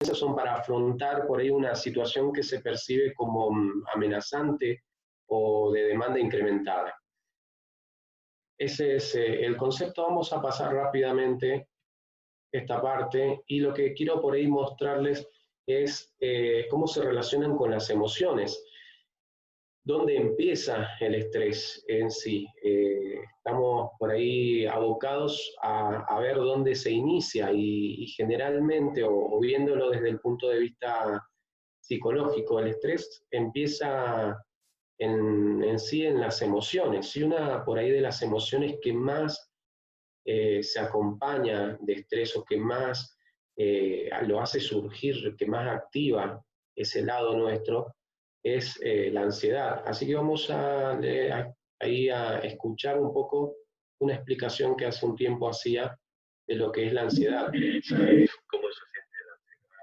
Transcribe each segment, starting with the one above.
son para afrontar por ahí una situación que se percibe como amenazante o de demanda incrementada. Ese es el concepto. Vamos a pasar rápidamente esta parte, y lo que quiero por ahí mostrarles es cómo se relacionan con las emociones. ¿Dónde empieza el estrés en sí? Estamos por ahí abocados a ver dónde se inicia, y generalmente, o viéndolo desde el punto de vista psicológico, el estrés empieza en sí en las emociones. Y una por ahí de las emociones que más se acompaña de estrés, o que más lo hace surgir, que más activa ese lado nuestro, es la ansiedad. Así que vamos ahí a escuchar un poco una explicación que hace un tiempo hacía de lo que es la ansiedad. ¿Cómo se siente la ansiedad?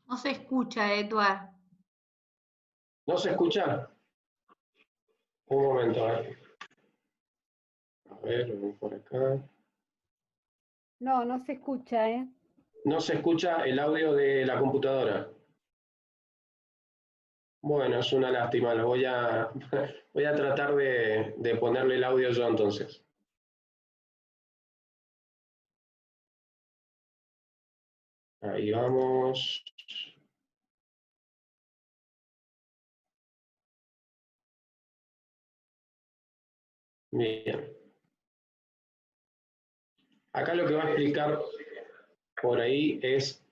No se escucha, Edward. ¿No se escucha? Un momento, a ver, vamos por acá. No, no se escucha, ¿eh? No se escucha el audio de la computadora. Bueno, es una lástima. Lo voy a, voy a tratar de ponerle el audio yo entonces. Ahí vamos. Bien. Acá lo que va a explicar por ahí es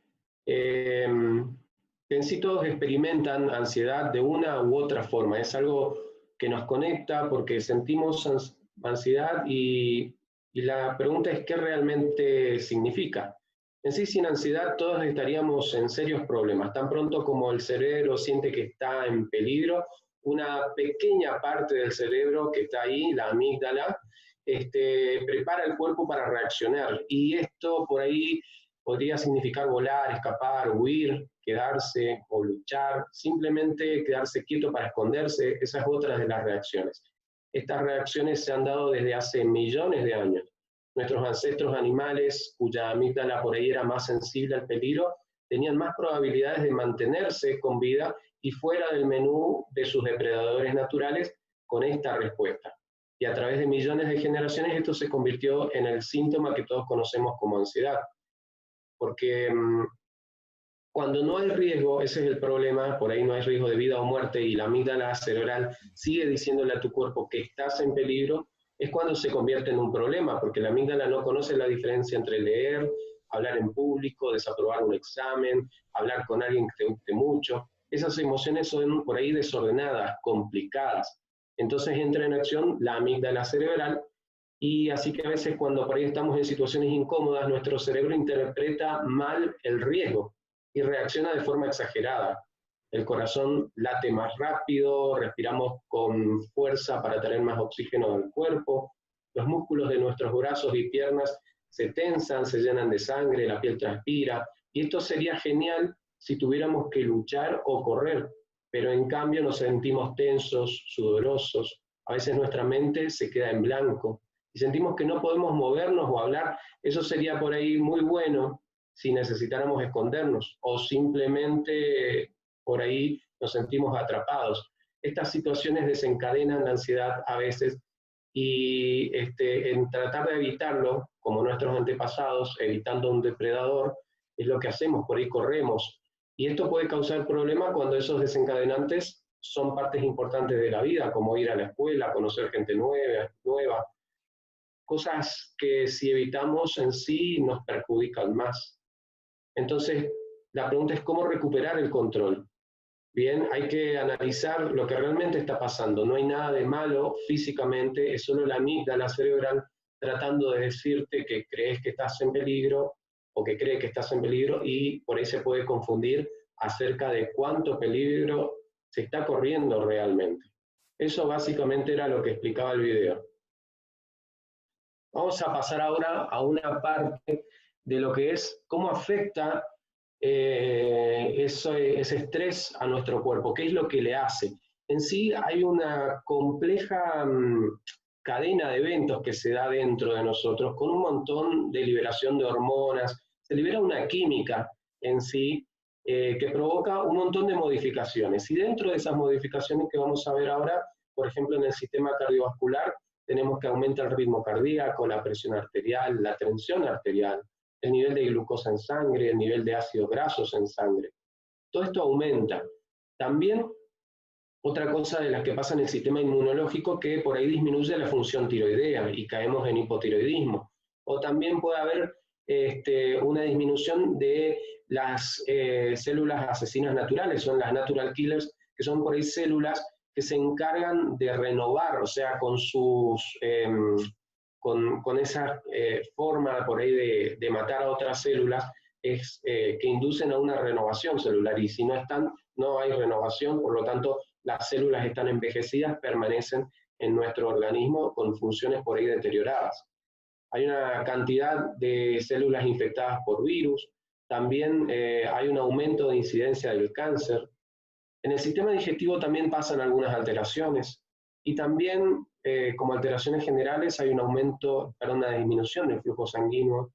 que en sí todos experimentan ansiedad de una u otra forma. Es algo que nos conecta porque sentimos ansiedad, y la pregunta es qué realmente significa. En sí, sin ansiedad todos estaríamos en serios problemas. Tan pronto como el cerebro siente que está en peligro, una pequeña parte del cerebro que está ahí, la amígdala, prepara el cuerpo para reaccionar. Y esto por ahí podría significar volar, escapar, huir, quedarse o luchar, simplemente quedarse quieto para esconderse. Esa es otra de las reacciones. Estas reacciones se han dado desde hace millones de años. Nuestros ancestros animales, cuya amígdala por ahí era más sensible al peligro, tenían más probabilidades de mantenerse con vida y fuera del menú de sus depredadores naturales con esta respuesta. Y a través de millones de generaciones esto se convirtió en el síntoma que todos conocemos como ansiedad. Porque cuando no hay riesgo, ese es el problema, por ahí no hay riesgo de vida o muerte, y la amígdala cerebral sigue diciéndole a tu cuerpo que estás en peligro, es cuando se convierte en un problema, porque la amígdala no conoce la diferencia entre leer, hablar en público, desaprobar un examen, hablar con alguien que te guste mucho. Esas emociones son por ahí desordenadas, complicadas. Entonces entra en acción la amígdala cerebral, y así que a veces cuando por ahí estamos en situaciones incómodas, nuestro cerebro interpreta mal el riesgo y reacciona de forma exagerada. El corazón late más rápido, respiramos con fuerza para tener más oxígeno al cuerpo, los músculos de nuestros brazos y piernas se tensan, se llenan de sangre, la piel transpira, y esto sería genial si tuviéramos que luchar o correr, pero en cambio nos sentimos tensos, sudorosos, a veces nuestra mente se queda en blanco y sentimos que no podemos movernos o hablar. Eso sería por ahí muy bueno si necesitáramos escondernos, o simplemente por ahí nos sentimos atrapados. Estas situaciones desencadenan la ansiedad a veces, y en tratar de evitarlo, como nuestros antepasados, evitando un depredador, es lo que hacemos, por ahí corremos. Y esto puede causar problemas cuando esos desencadenantes son partes importantes de la vida, como ir a la escuela, conocer gente nueva, cosas que si evitamos en sí nos perjudican más. Entonces, la pregunta es cómo recuperar el control. Bien, hay que analizar lo que realmente está pasando. No hay nada de malo físicamente, es solo la amígdala cerebral tratando de decirte que crees que estás en peligro, o que cree que estás en peligro, y por ahí se puede confundir acerca de cuánto peligro se está corriendo realmente. Eso básicamente era lo que explicaba el video. Vamos a pasar ahora a una parte de lo que es cómo afecta ese estrés a nuestro cuerpo, qué es lo que le hace. en sí hay una compleja cadena de eventos que se da dentro de nosotros, con un montón de liberación de hormonas, se libera una química en sí, que provoca un montón de modificaciones. Y dentro de esas modificaciones que vamos a ver ahora, por ejemplo, en el sistema cardiovascular, tenemos que aumenta el ritmo cardíaco, la presión arterial, la tensión arterial, el nivel de glucosa en sangre, el nivel de ácidos grasos en sangre. Todo esto aumenta. También otra cosa de las que pasa en el sistema inmunológico, que por ahí disminuye la función tiroidea y caemos en hipotiroidismo. O también puede haber una disminución de las células asesinas naturales, son las natural killers, que son por ahí células que se encargan de renovar, o sea, con esa forma por ahí de matar a otras células, que inducen a una renovación celular, y si no están, no hay renovación, por lo tanto, las células están envejecidas, permanecen en nuestro organismo con funciones por ahí deterioradas. Hay una cantidad de células infectadas por virus, también hay un aumento de incidencia del cáncer. En el sistema digestivo también pasan algunas alteraciones, y también como alteraciones generales hay un aumento, una disminución del flujo sanguíneo,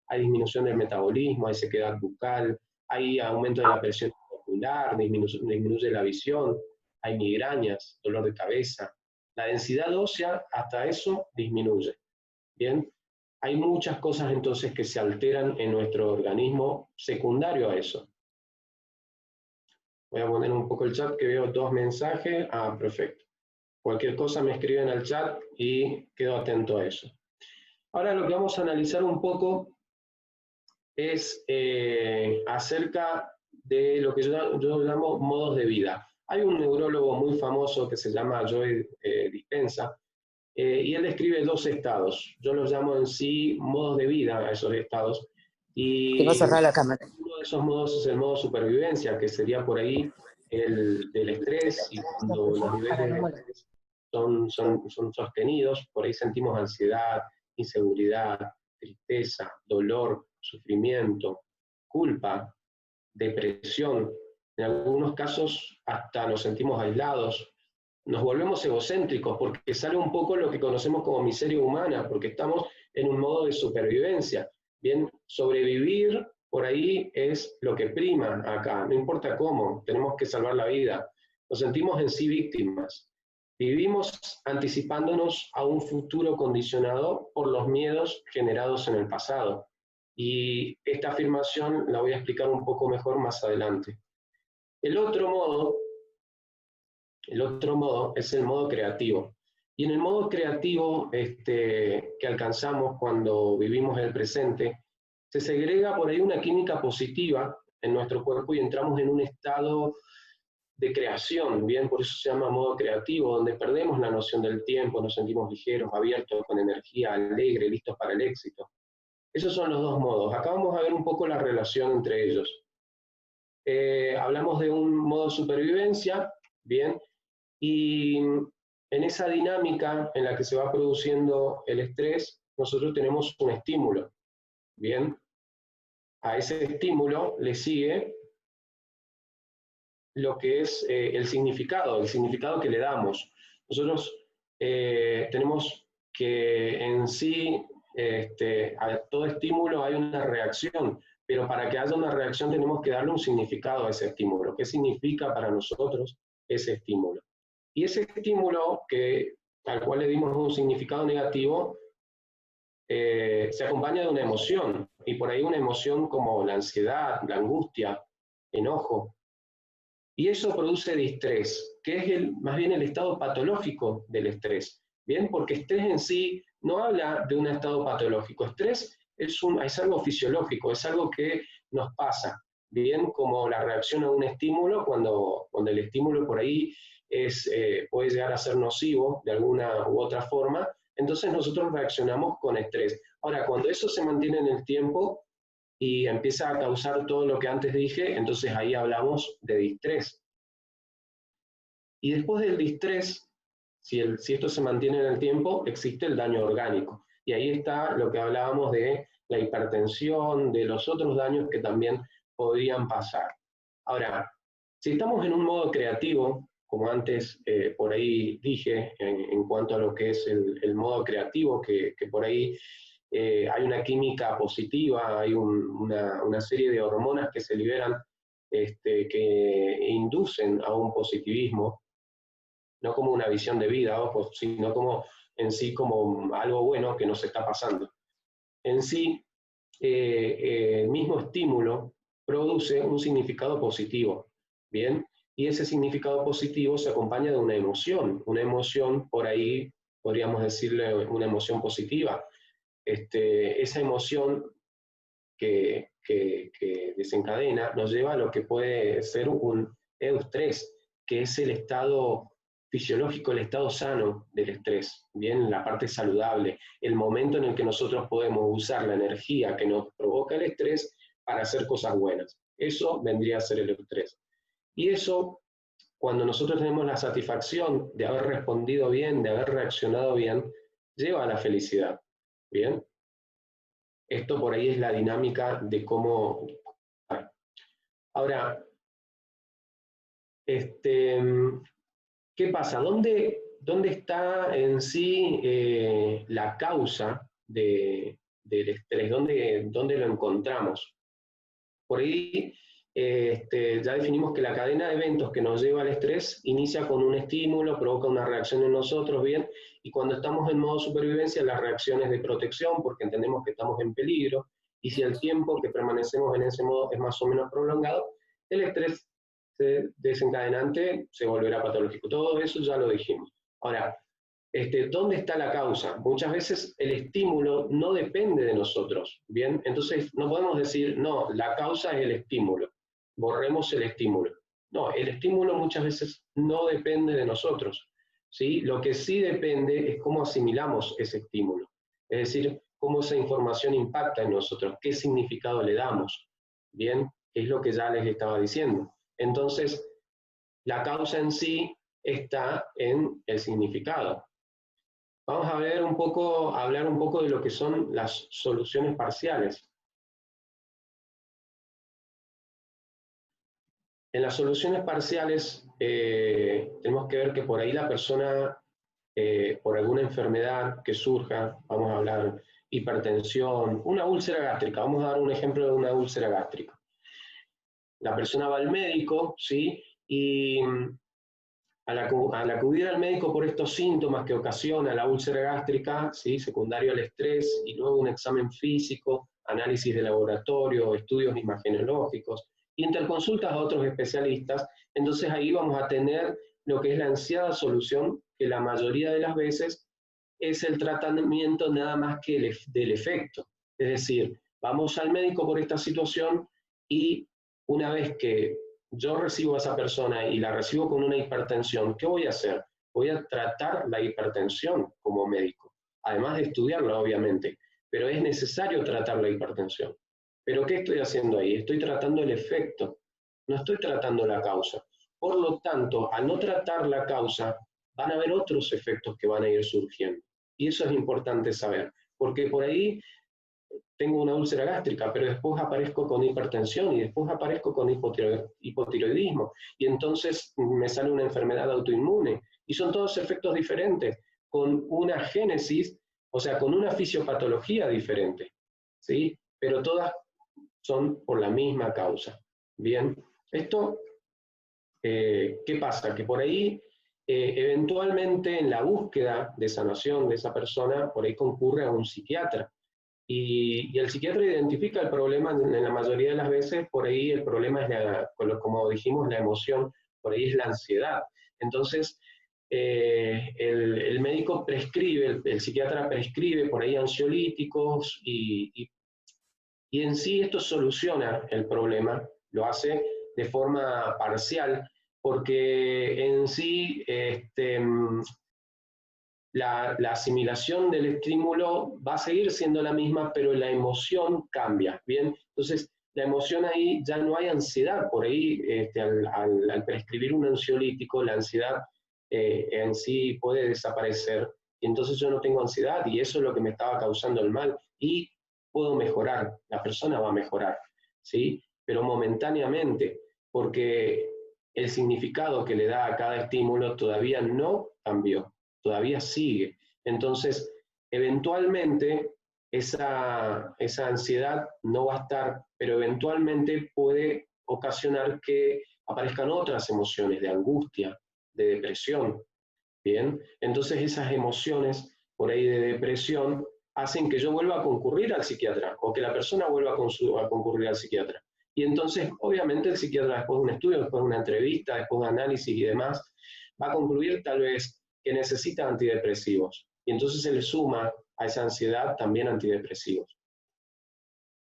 hay disminución del metabolismo, hay sequedad bucal, hay aumento de la presión ocular, disminuye la visión, hay migrañas, dolor de cabeza, la densidad ósea, hasta eso disminuye. Bien, hay muchas cosas entonces que se alteran en nuestro organismo secundario a eso. Voy a poner un poco el chat, que veo 2 mensajes. Ah, perfecto. Cualquier cosa me escriben al chat y quedo atento a eso. Ahora lo que vamos a analizar un poco es acerca de lo que yo llamo modos de vida. Hay un neurólogo muy famoso que se llama Joe Dispenza, y él describe 2 estados. Yo los llamo en sí modos de vida a esos estados. Y Tengo cerrada la cámara. uno de esos modos es el modo supervivencia, que sería por ahí el del estrés, y cuando los niveles de estrés son sostenidos, por ahí sentimos ansiedad, inseguridad, tristeza, dolor, sufrimiento, culpa, depresión. En algunos casos hasta nos sentimos aislados, nos volvemos egocéntricos, porque sale un poco lo que conocemos como miseria humana, porque estamos en un modo de supervivencia. Bien, sobrevivir por ahí es lo que prima acá, no importa cómo, tenemos que salvar la vida. Nos sentimos en sí víctimas. Vivimos anticipándonos a un futuro condicionado por los miedos generados en el pasado. Y esta afirmación la voy a explicar un poco mejor más adelante. El otro modo es el modo creativo. Y en el modo creativo que alcanzamos cuando vivimos el presente, se segrega por ahí una química positiva en nuestro cuerpo y entramos en un estado de creación, bien, por eso se llama modo creativo, donde perdemos la noción del tiempo, nos sentimos ligeros, abiertos, con energía, alegre, listos para el éxito. Esos son los 2 modos. Acá vamos a ver un poco la relación entre ellos. Hablamos de un modo supervivencia, bien, y en esa dinámica en la que se va produciendo el estrés, nosotros tenemos un estímulo, bien. A ese estímulo le sigue lo que es el significado que le damos. Nosotros tenemos que en sí, a todo estímulo hay una reacción, pero para que haya una reacción tenemos que darle un significado a ese estímulo. ¿Qué significa para nosotros ese estímulo? Y ese estímulo, al cual le dimos un significado negativo, se acompaña de una emoción, y por ahí una emoción como la ansiedad, la angustia, enojo. Y eso produce distrés, que es más bien el estado patológico del estrés. Bien, porque estrés en sí no habla de un estado patológico. Estrés es algo fisiológico, es algo que nos pasa. Bien, como la reacción a un estímulo, cuando el estímulo por ahí puede llegar a ser nocivo de alguna u otra forma, entonces nosotros reaccionamos con estrés. Ahora, cuando eso se mantiene en el tiempo y empieza a causar todo lo que antes dije, entonces ahí hablamos de distrés. Y después del distrés, si esto se mantiene en el tiempo, existe el daño orgánico. Y ahí está lo que hablábamos de la hipertensión, de los otros daños que también podrían pasar. Ahora, si estamos en un modo creativo, como antes por ahí dije, en cuanto a lo que es el modo creativo, que por ahí hay una química positiva, hay una serie de hormonas que se liberan que inducen a un positivismo, no como una visión de vida, ojo, sino como en sí como algo bueno que nos está pasando. En sí, el mismo estímulo produce un significado positivo, ¿bien? Y ese significado positivo se acompaña de una emoción por ahí podríamos decirle una emoción positiva. Esa emoción que desencadena nos lleva a lo que puede ser un eustrés, que es el estado fisiológico, el estado sano del estrés, bien, la parte saludable, el momento en el que nosotros podemos usar la energía que nos provoca el estrés para hacer cosas buenas. Eso vendría a ser el estrés. Y eso, cuando nosotros tenemos la satisfacción de haber respondido bien, de haber reaccionado bien, lleva a la felicidad, ¿bien? Esto por ahí es la dinámica de cómo... Ahora, ¿qué pasa? ¿Dónde está en sí la causa del estrés? ¿Dónde lo encontramos? Por ahí ya definimos que la cadena de eventos que nos lleva al estrés inicia con un estímulo, provoca una reacción en nosotros, ¿bien? Y cuando estamos en modo supervivencia, las reacciones de protección, porque entendemos que estamos en peligro, y si el tiempo que permanecemos en ese modo es más o menos prolongado, el estrés desencadenante se volverá patológico. Todo eso ya lo dijimos. Ahora, ¿dónde está la causa? Muchas veces el estímulo no depende de nosotros, ¿bien? Entonces no podemos decir, no, la causa es el estímulo, borremos el estímulo. No, el estímulo muchas veces no depende de nosotros, ¿sí? Lo que sí depende es cómo asimilamos ese estímulo, es decir, cómo esa información impacta en nosotros, qué significado le damos, ¿bien? Es lo que ya les estaba diciendo. Entonces, la causa en sí está en el significado. Vamos a ver hablar un poco de lo que son las soluciones parciales. En las soluciones parciales tenemos que ver que por ahí la persona, por alguna enfermedad que surja, vamos a hablar hipertensión, una úlcera gástrica, vamos a dar un ejemplo de una úlcera gástrica. La persona va al médico, ¿sí? Y al acudir al médico por estos síntomas que ocasiona la úlcera gástrica, ¿sí? Secundario al estrés, y luego un examen físico, análisis de laboratorio, estudios imagenológicos, interconsultas a otros especialistas, entonces ahí vamos a tener lo que es la ansiada solución, que la mayoría de las veces es el tratamiento nada más que del efecto. Es decir, vamos al médico por esta situación y una vez que yo recibo a esa persona y la recibo con una hipertensión, ¿qué voy a hacer? Voy a tratar la hipertensión como médico, además de estudiarla, obviamente, pero es necesario tratar la hipertensión. ¿Pero qué estoy haciendo ahí? Estoy tratando el efecto, no estoy tratando la causa. Por lo tanto, al no tratar la causa, van a haber otros efectos que van a ir surgiendo. Y eso es importante saber, porque por ahí tengo una úlcera gástrica, pero después aparezco con hipertensión y después aparezco con hipotiroidismo, y entonces me sale una enfermedad autoinmune, y son todos efectos diferentes, con una génesis, o sea, con una fisiopatología diferente, ¿sí? Pero todas son por la misma causa. Bien, esto, ¿qué pasa? Que por ahí, eventualmente en la búsqueda de sanación de esa persona, por ahí concurre a un psiquiatra. Y el psiquiatra identifica el problema en la mayoría de las veces, por ahí el problema es, como dijimos, la emoción, por ahí es la ansiedad. Entonces, el médico prescribe, el psiquiatra prescribe por ahí ansiolíticos y en sí esto soluciona el problema, lo hace de forma parcial, porque en sí la asimilación del estímulo va a seguir siendo la misma, pero la emoción cambia, ¿bien? Entonces, la emoción ahí ya no hay ansiedad, por ahí al prescribir un ansiolítico, la ansiedad en sí puede desaparecer, y entonces yo no tengo ansiedad, y eso es lo que me estaba causando el mal, y puedo mejorar, la persona va a mejorar, ¿sí? Pero momentáneamente, porque el significado que le da a cada estímulo todavía no cambió, todavía sigue. Entonces, eventualmente esa ansiedad no va a estar, pero eventualmente puede ocasionar que aparezcan otras emociones de angustia, de depresión. Bien, entonces esas emociones por ahí de depresión hacen que yo vuelva a concurrir al psiquiatra o que la persona vuelva a concurrir al psiquiatra. Y entonces, obviamente, el psiquiatra, después de un estudio, después de una entrevista, después de un análisis y demás, va a concluir tal vez que necesita antidepresivos. Y entonces se le suma a esa ansiedad también antidepresivos.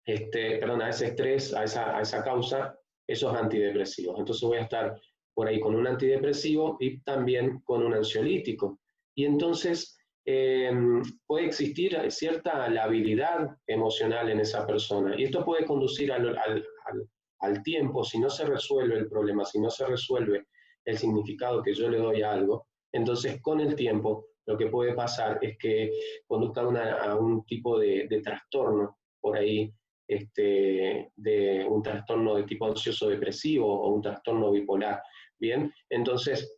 Perdón, a ese estrés, a esa causa, esos antidepresivos. Entonces voy a estar por ahí con un antidepresivo y también con un ansiolítico. Y entonces puede existir cierta labilidad emocional en esa persona. Y esto puede conducir al tiempo, si no se resuelve el problema, si no se resuelve el significado que yo le doy a algo, entonces con el tiempo lo que puede pasar es que conduzca a un tipo de trastorno por ahí, de un trastorno de tipo ansioso depresivo o un trastorno bipolar. Bien, entonces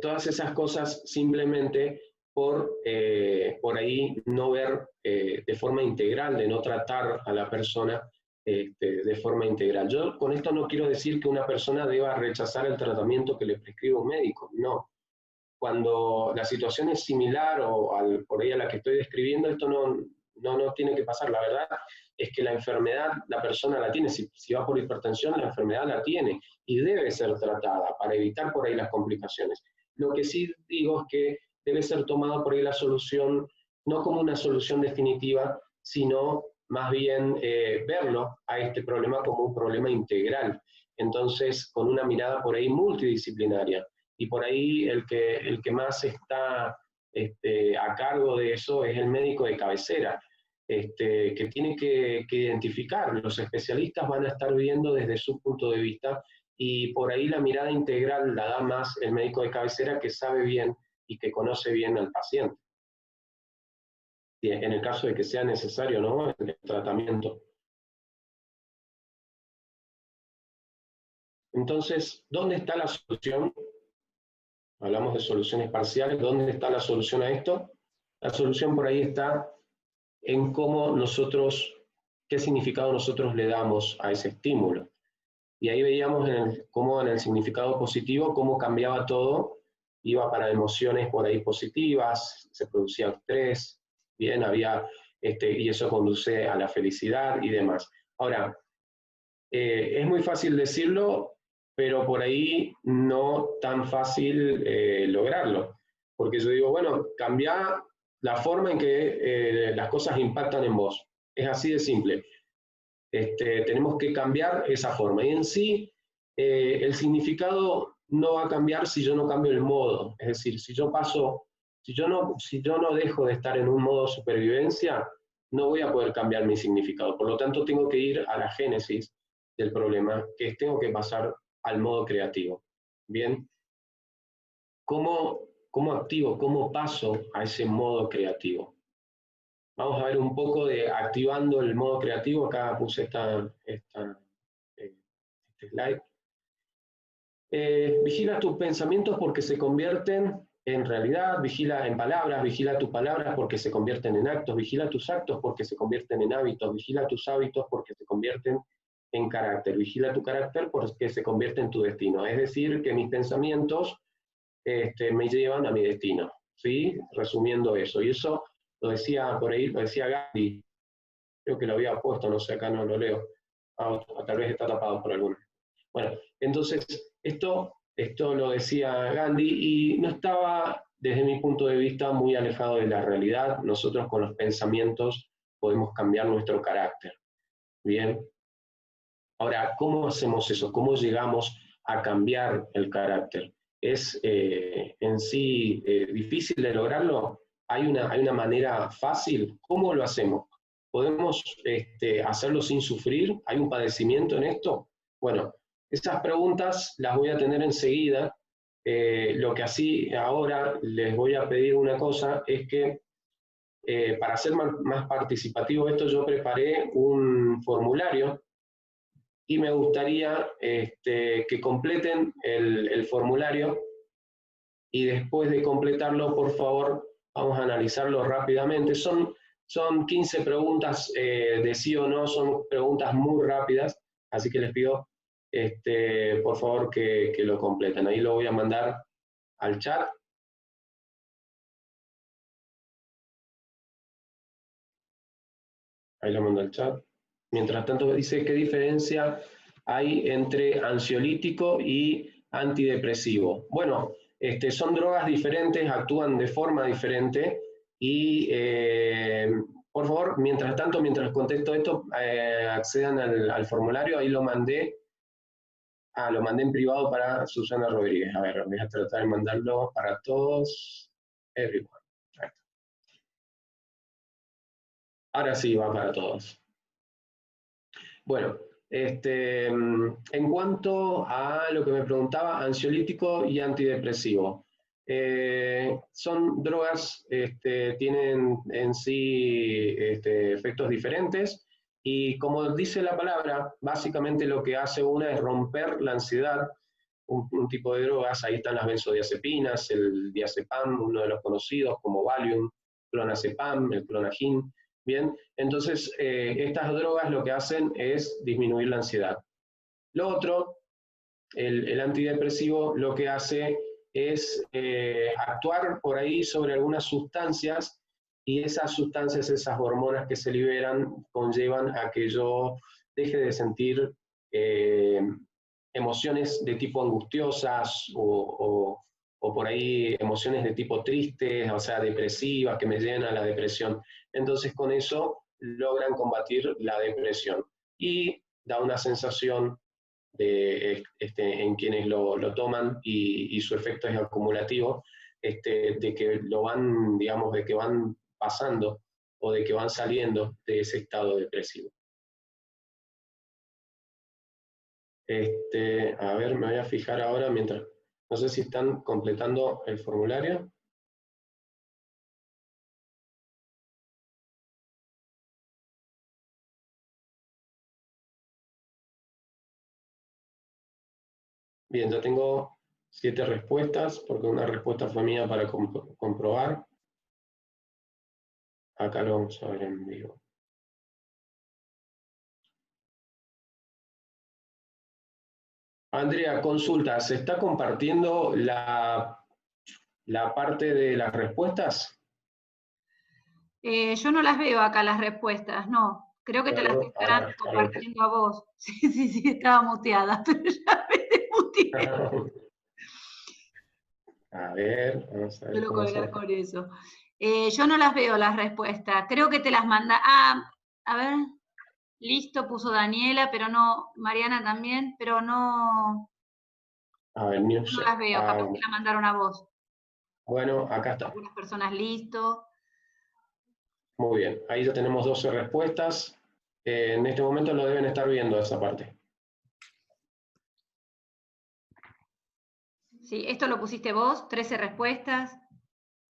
todas esas cosas simplemente por ahí no ver de forma integral, de no tratar a la persona de forma integral. Yo con esto no quiero decir que una persona deba rechazar el tratamiento que le prescribe un médico, no. Cuando la situación es similar o por ahí a la que estoy describiendo, esto no tiene que pasar. La verdad es que la enfermedad la persona la tiene. Si va por hipertensión, la enfermedad la tiene y debe ser tratada para evitar por ahí las complicaciones. Lo que sí digo es que debe ser tomada por ahí la solución, no como una solución definitiva, sino más bien verlo a este problema como un problema integral. Entonces, con una mirada por ahí multidisciplinaria. Y por ahí el que más está a cargo de eso es el médico de cabecera, que tiene que identificar. Los especialistas van a estar viendo desde su punto de vista y por ahí la mirada integral la da más el médico de cabecera, que sabe bien y que conoce bien al paciente. En el caso de que sea necesario, ¿no?, el tratamiento. Entonces, ¿dónde está la solución? Hablamos de soluciones parciales. ¿Dónde está la solución a esto? La solución por ahí está en cómo nosotros, qué significado nosotros le damos a ese estímulo. Y ahí veíamos cómo en el significado positivo, cómo cambiaba todo, iba para emociones por ahí positivas, se producía estrés, bien, había, y eso conduce a la felicidad y demás. Ahora, es muy fácil decirlo, pero por ahí no tan fácil lograrlo. Porque yo digo, bueno, cambia la forma en que las cosas impactan en vos. Es así de simple. Tenemos que cambiar esa forma. Y en sí, el significado no va a cambiar si yo no cambio el modo. Es decir, si yo no dejo de estar en un modo supervivencia, no voy a poder cambiar mi significado. Por lo tanto, tengo que ir a la génesis del problema, que es tengo que pasar al modo creativo. Bien, ¿cómo activo, cómo paso a ese modo creativo? Vamos a ver un poco de activando el modo creativo. Acá puse este slide. Vigila tus pensamientos porque se convierten en realidad, vigila en palabras, vigila tus palabras porque se convierten en actos, vigila tus actos porque se convierten en hábitos, vigila tus hábitos porque se convierten en carácter, vigila tu carácter porque se convierte en tu destino. Es decir, que mis pensamientos me llevan a mi destino, ¿sí? Resumiendo eso. Y eso lo decía por ahí, lo decía Gandhi, creo que lo había puesto, no sé, acá no lo leo, tal vez está tapado por alguno. Bueno, entonces esto lo decía Gandhi y no estaba, desde mi punto de vista, muy alejado de la realidad. Nosotros con los pensamientos podemos cambiar nuestro carácter. Bien. Ahora, ¿cómo hacemos eso? ¿Cómo llegamos a cambiar el carácter? ¿Es en sí difícil de lograrlo? ¿Hay una manera fácil? ¿Cómo lo hacemos? ¿Podemos hacerlo sin sufrir? ¿Hay un padecimiento en esto? Bueno, esas preguntas las voy a tener enseguida. Lo que así ahora les voy a pedir una cosa es que para hacer más participativo esto, yo preparé un formulario y me gustaría que completen el formulario, y después de completarlo, por favor, vamos a analizarlo rápidamente. Son 15 preguntas de sí o no, son preguntas muy rápidas, así que les pido, por favor, que lo completen. Ahí lo voy a mandar al chat. Ahí lo mando al chat. Mientras tanto, dice qué diferencia hay entre ansiolítico y antidepresivo. Bueno, son drogas diferentes, actúan de forma diferente y, por favor, mientras tanto, mientras contesto esto, accedan al formulario, ahí lo mandé. Lo mandé en privado para Susana Rodríguez. A ver, voy a tratar de mandarlo para todos. Everyone. Ahora sí va para todos. Bueno, en cuanto a lo que me preguntaba, ansiolítico y antidepresivo. Son drogas, tienen en sí efectos diferentes, y como dice la palabra, básicamente lo que hace una es romper la ansiedad. Un tipo de drogas, ahí están las benzodiazepinas, el diazepam, uno de los conocidos como Valium, clonazepam, el clonagin. Bien, entonces estas drogas lo que hacen es disminuir la ansiedad. Lo otro, el antidepresivo, lo que hace es actuar por ahí sobre algunas sustancias, y esas sustancias, esas hormonas que se liberan, conllevan a que yo deje de sentir emociones de tipo angustiosas o por ahí emociones de tipo tristes, o sea, depresivas, que me llevan a la depresión. Entonces con eso logran combatir la depresión y da una sensación en quienes lo toman, y su efecto es acumulativo, de que lo van, digamos, de que van pasando o de que van saliendo de ese estado depresivo. A ver, me voy a fijar ahora mientras, no sé si están completando el formulario. Bien, ya tengo 7 respuestas, porque una respuesta fue mía para comprobar. Acá lo vamos a ver en vivo. Andrea, consulta, ¿se está compartiendo la parte de las respuestas? Yo no las veo acá las respuestas, no. Creo que te las estarán compartiendo a vos. Sí, estaba muteada, pero ya me desmuteé. A ver, vamos a ver. Suelo colgar con eso. Yo no las veo las respuestas. Creo que te las manda. A ver. Listo, puso Daniela, pero no. Mariana también, pero no. A ver, No las veo. Capaz que la mandaron a vos. Bueno, acá está. Algunas personas listo. Muy bien, ahí ya tenemos 12 respuestas. En este momento lo deben estar viendo esa parte. Sí, esto lo pusiste vos, 13 respuestas.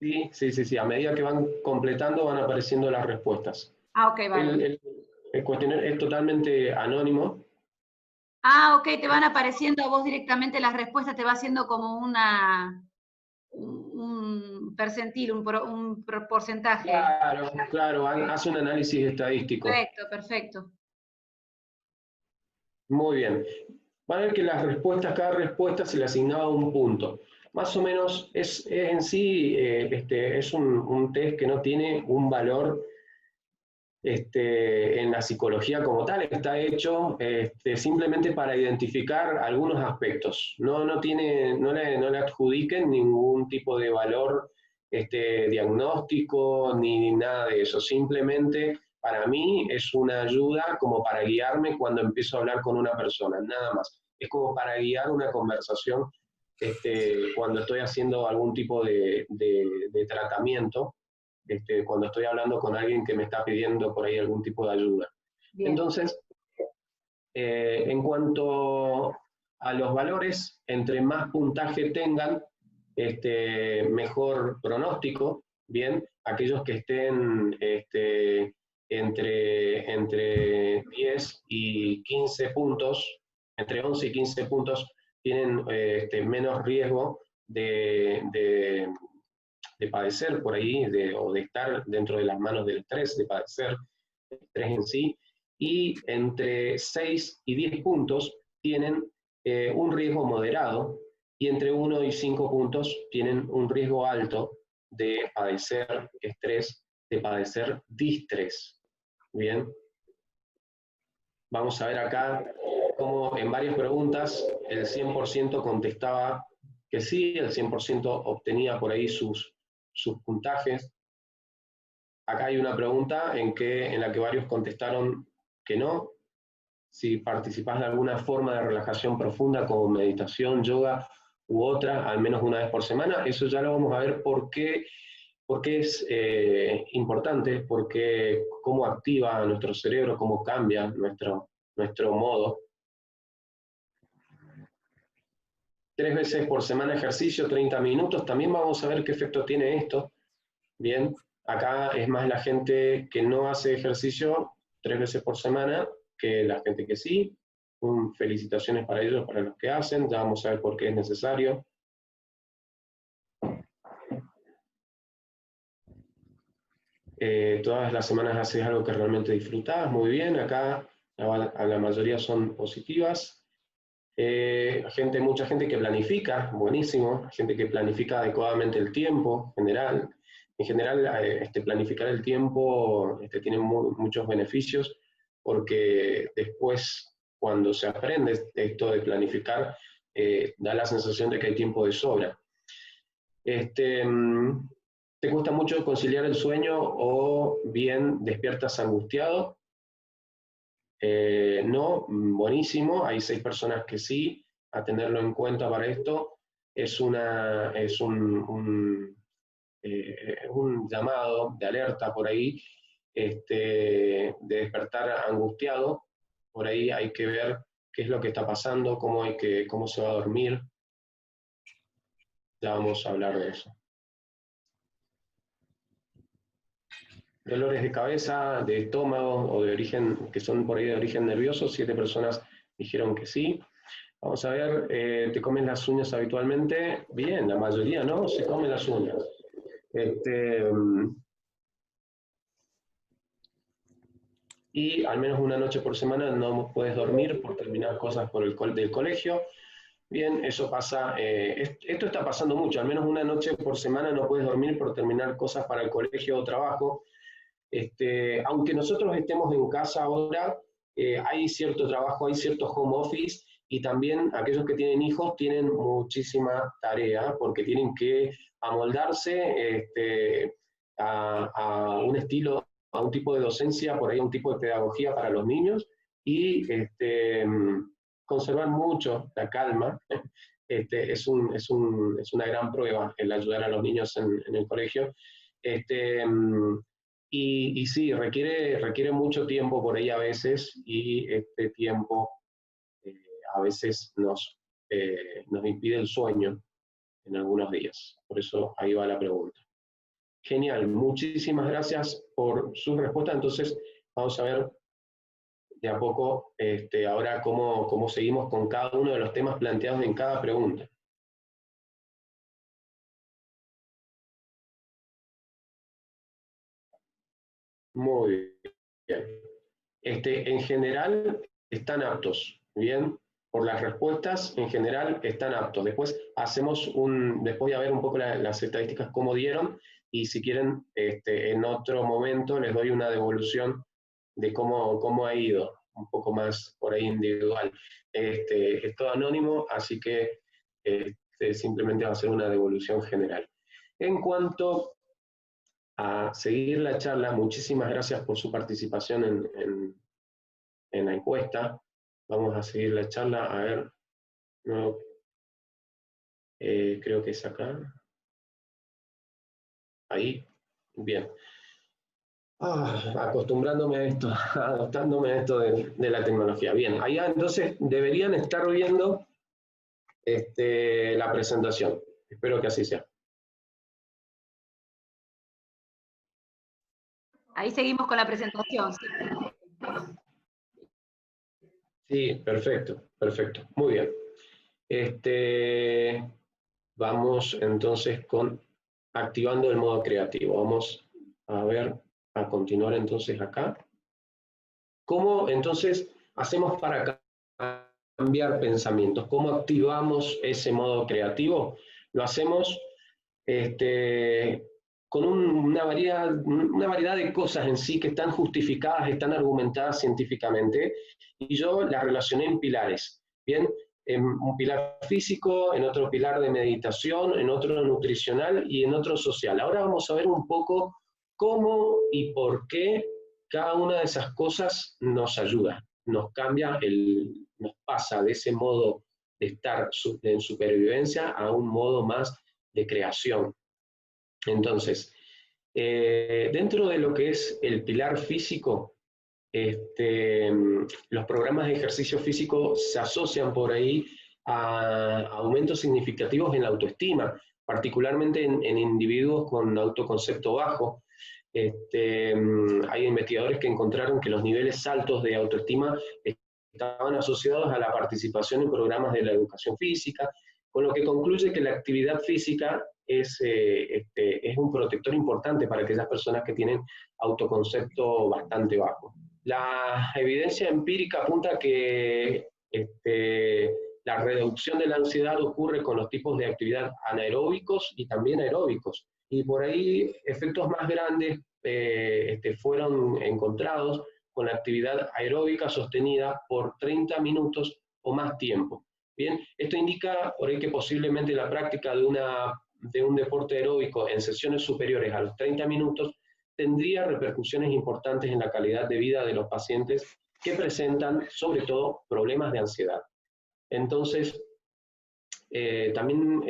Sí. A medida que van completando van apareciendo las respuestas. Ok, vale. El cuestionario es totalmente anónimo. Ok, te van apareciendo a vos directamente las respuestas, te va haciendo como un percentil, un porcentaje. Claro, hace un análisis estadístico. Perfecto. Muy bien. Van a ver que las respuestas, cada respuesta se le asignaba un punto. Más o menos es en sí, es un test que no tiene un valor en la psicología como tal, está hecho simplemente para identificar algunos aspectos. No le adjudiquen ningún tipo de valor diagnóstico ni nada de eso. Simplemente para mí es una ayuda como para guiarme cuando empiezo a hablar con una persona, nada más. Es como para guiar una conversación cuando estoy haciendo algún tipo de tratamiento. Cuando estoy hablando con alguien que me está pidiendo por ahí algún tipo de ayuda. Bien. Entonces, en cuanto a los valores, entre más puntaje tengan, mejor pronóstico. Bien, aquellos que estén entre 10 y 15 puntos, entre 11 y 15 puntos, tienen menos riesgo de padecer por ahí, o de estar dentro de las manos del estrés, de padecer el estrés en sí, y entre 6 y 10 puntos tienen un riesgo moderado, y entre 1 y 5 puntos tienen un riesgo alto de padecer estrés, de padecer distrés. Bien. Vamos a ver acá cómo en varias preguntas el 100% contestaba que sí, el 100% obtenía por ahí sus puntajes. Acá hay una pregunta en la que varios contestaron que no. Si participás de alguna forma de relajación profunda como meditación, yoga u otra, al menos una vez por semana, eso ya lo vamos a ver por qué es importante, porque cómo activa nuestro cerebro, cómo cambia nuestro modo. 3 veces por semana ejercicio, 30 minutos, también vamos a ver qué efecto tiene esto. Bien, acá es más la gente que no hace ejercicio 3 veces por semana que la gente que sí. Felicitaciones para ellos, para los que hacen, ya vamos a ver por qué es necesario. Todas las semanas haces algo que realmente disfrutás, muy bien, acá la mayoría son positivas. Mucha gente que planifica, buenísimo, gente que planifica adecuadamente el tiempo, en general planificar el tiempo tiene muchos beneficios, porque después, cuando se aprende esto de planificar, da la sensación de que hay tiempo de sobra. ¿Te cuesta mucho conciliar el sueño o bien despiertas angustiado? No, buenísimo, hay 6 personas que sí, a tenerlo en cuenta para esto. Es un llamado de alerta por ahí, de despertar angustiado. Por ahí hay que ver qué es lo que está pasando, cómo se va a dormir. Ya vamos a hablar de eso. Dolores de cabeza, de estómago o de origen, que son por ahí de origen nervioso, 7 personas dijeron que sí. Vamos a ver, ¿te comen las uñas habitualmente? Bien, la mayoría no, se comen las uñas. Y al menos una noche por semana no puedes dormir por terminar cosas del colegio. Bien, eso pasa, esto está pasando mucho, al menos una noche por semana no puedes dormir por terminar cosas para el colegio o trabajo. Aunque nosotros estemos en casa ahora, hay cierto trabajo, hay cierto home office, y también aquellos que tienen hijos tienen muchísima tarea, porque tienen que amoldarse a un estilo, a un tipo de docencia, por ahí a un tipo de pedagogía para los niños, y conservar mucho la calma. Es una gran prueba el ayudar a los niños en el colegio. Y sí, requiere mucho tiempo por ahí a veces, y este tiempo a veces nos impide el sueño en algunos días. Por eso ahí va la pregunta. Genial, muchísimas gracias por su respuesta. Entonces vamos a ver de a poco ahora cómo seguimos con cada uno de los temas planteados en cada pregunta. Muy bien. En general están aptos, ¿bien? Por las respuestas, en general están aptos. Después voy a ver un poco las estadísticas cómo dieron, y si quieren, en otro momento les doy una devolución de cómo ha ido, un poco más por ahí individual. Es todo anónimo, así que simplemente va a ser una devolución general. En cuanto a seguir la charla, muchísimas gracias por su participación en la encuesta. Vamos a seguir la charla. A ver, no, creo que es acá. Ahí, bien. Acostumbrándome a esto, adaptándome a esto de la tecnología. Bien, allá entonces deberían estar viendo la presentación. Espero que así sea. Ahí seguimos con la presentación. ¿Sí? Sí, perfecto, perfecto. Muy bien. Vamos entonces con activando el modo creativo. Vamos a ver, a continuar entonces acá. ¿Cómo entonces hacemos para cambiar pensamientos? ¿Cómo activamos ese modo creativo? Lo hacemos con una variedad de cosas en sí que están justificadas, están argumentadas científicamente, y yo las relacioné en pilares. Bien, en un pilar físico, en otro pilar de meditación, en otro nutricional y en otro social. Ahora vamos a ver un poco cómo y por qué cada una de esas cosas nos ayuda, nos cambia, nos pasa de ese modo de estar en supervivencia a un modo más de creación. Entonces, dentro de lo que es el pilar físico, los programas de ejercicio físico se asocian por ahí a aumentos significativos en la autoestima, particularmente en individuos con autoconcepto bajo. Hay investigadores que encontraron que los niveles altos de autoestima estaban asociados a la participación en programas de la educación física, con lo que concluye que la actividad física es un protector importante para aquellas personas que tienen autoconcepto bastante bajo. La evidencia empírica apunta que la reducción de la ansiedad ocurre con los tipos de actividad anaeróbicos y también aeróbicos. Y por ahí efectos más grandes fueron encontrados con la actividad aeróbica sostenida por 30 minutos o más tiempo. Bien, esto indica por ahí que posiblemente la práctica de un deporte aeróbico en sesiones superiores a los 30 minutos tendría repercusiones importantes en la calidad de vida de los pacientes que presentan, sobre todo, problemas de ansiedad. Entonces, también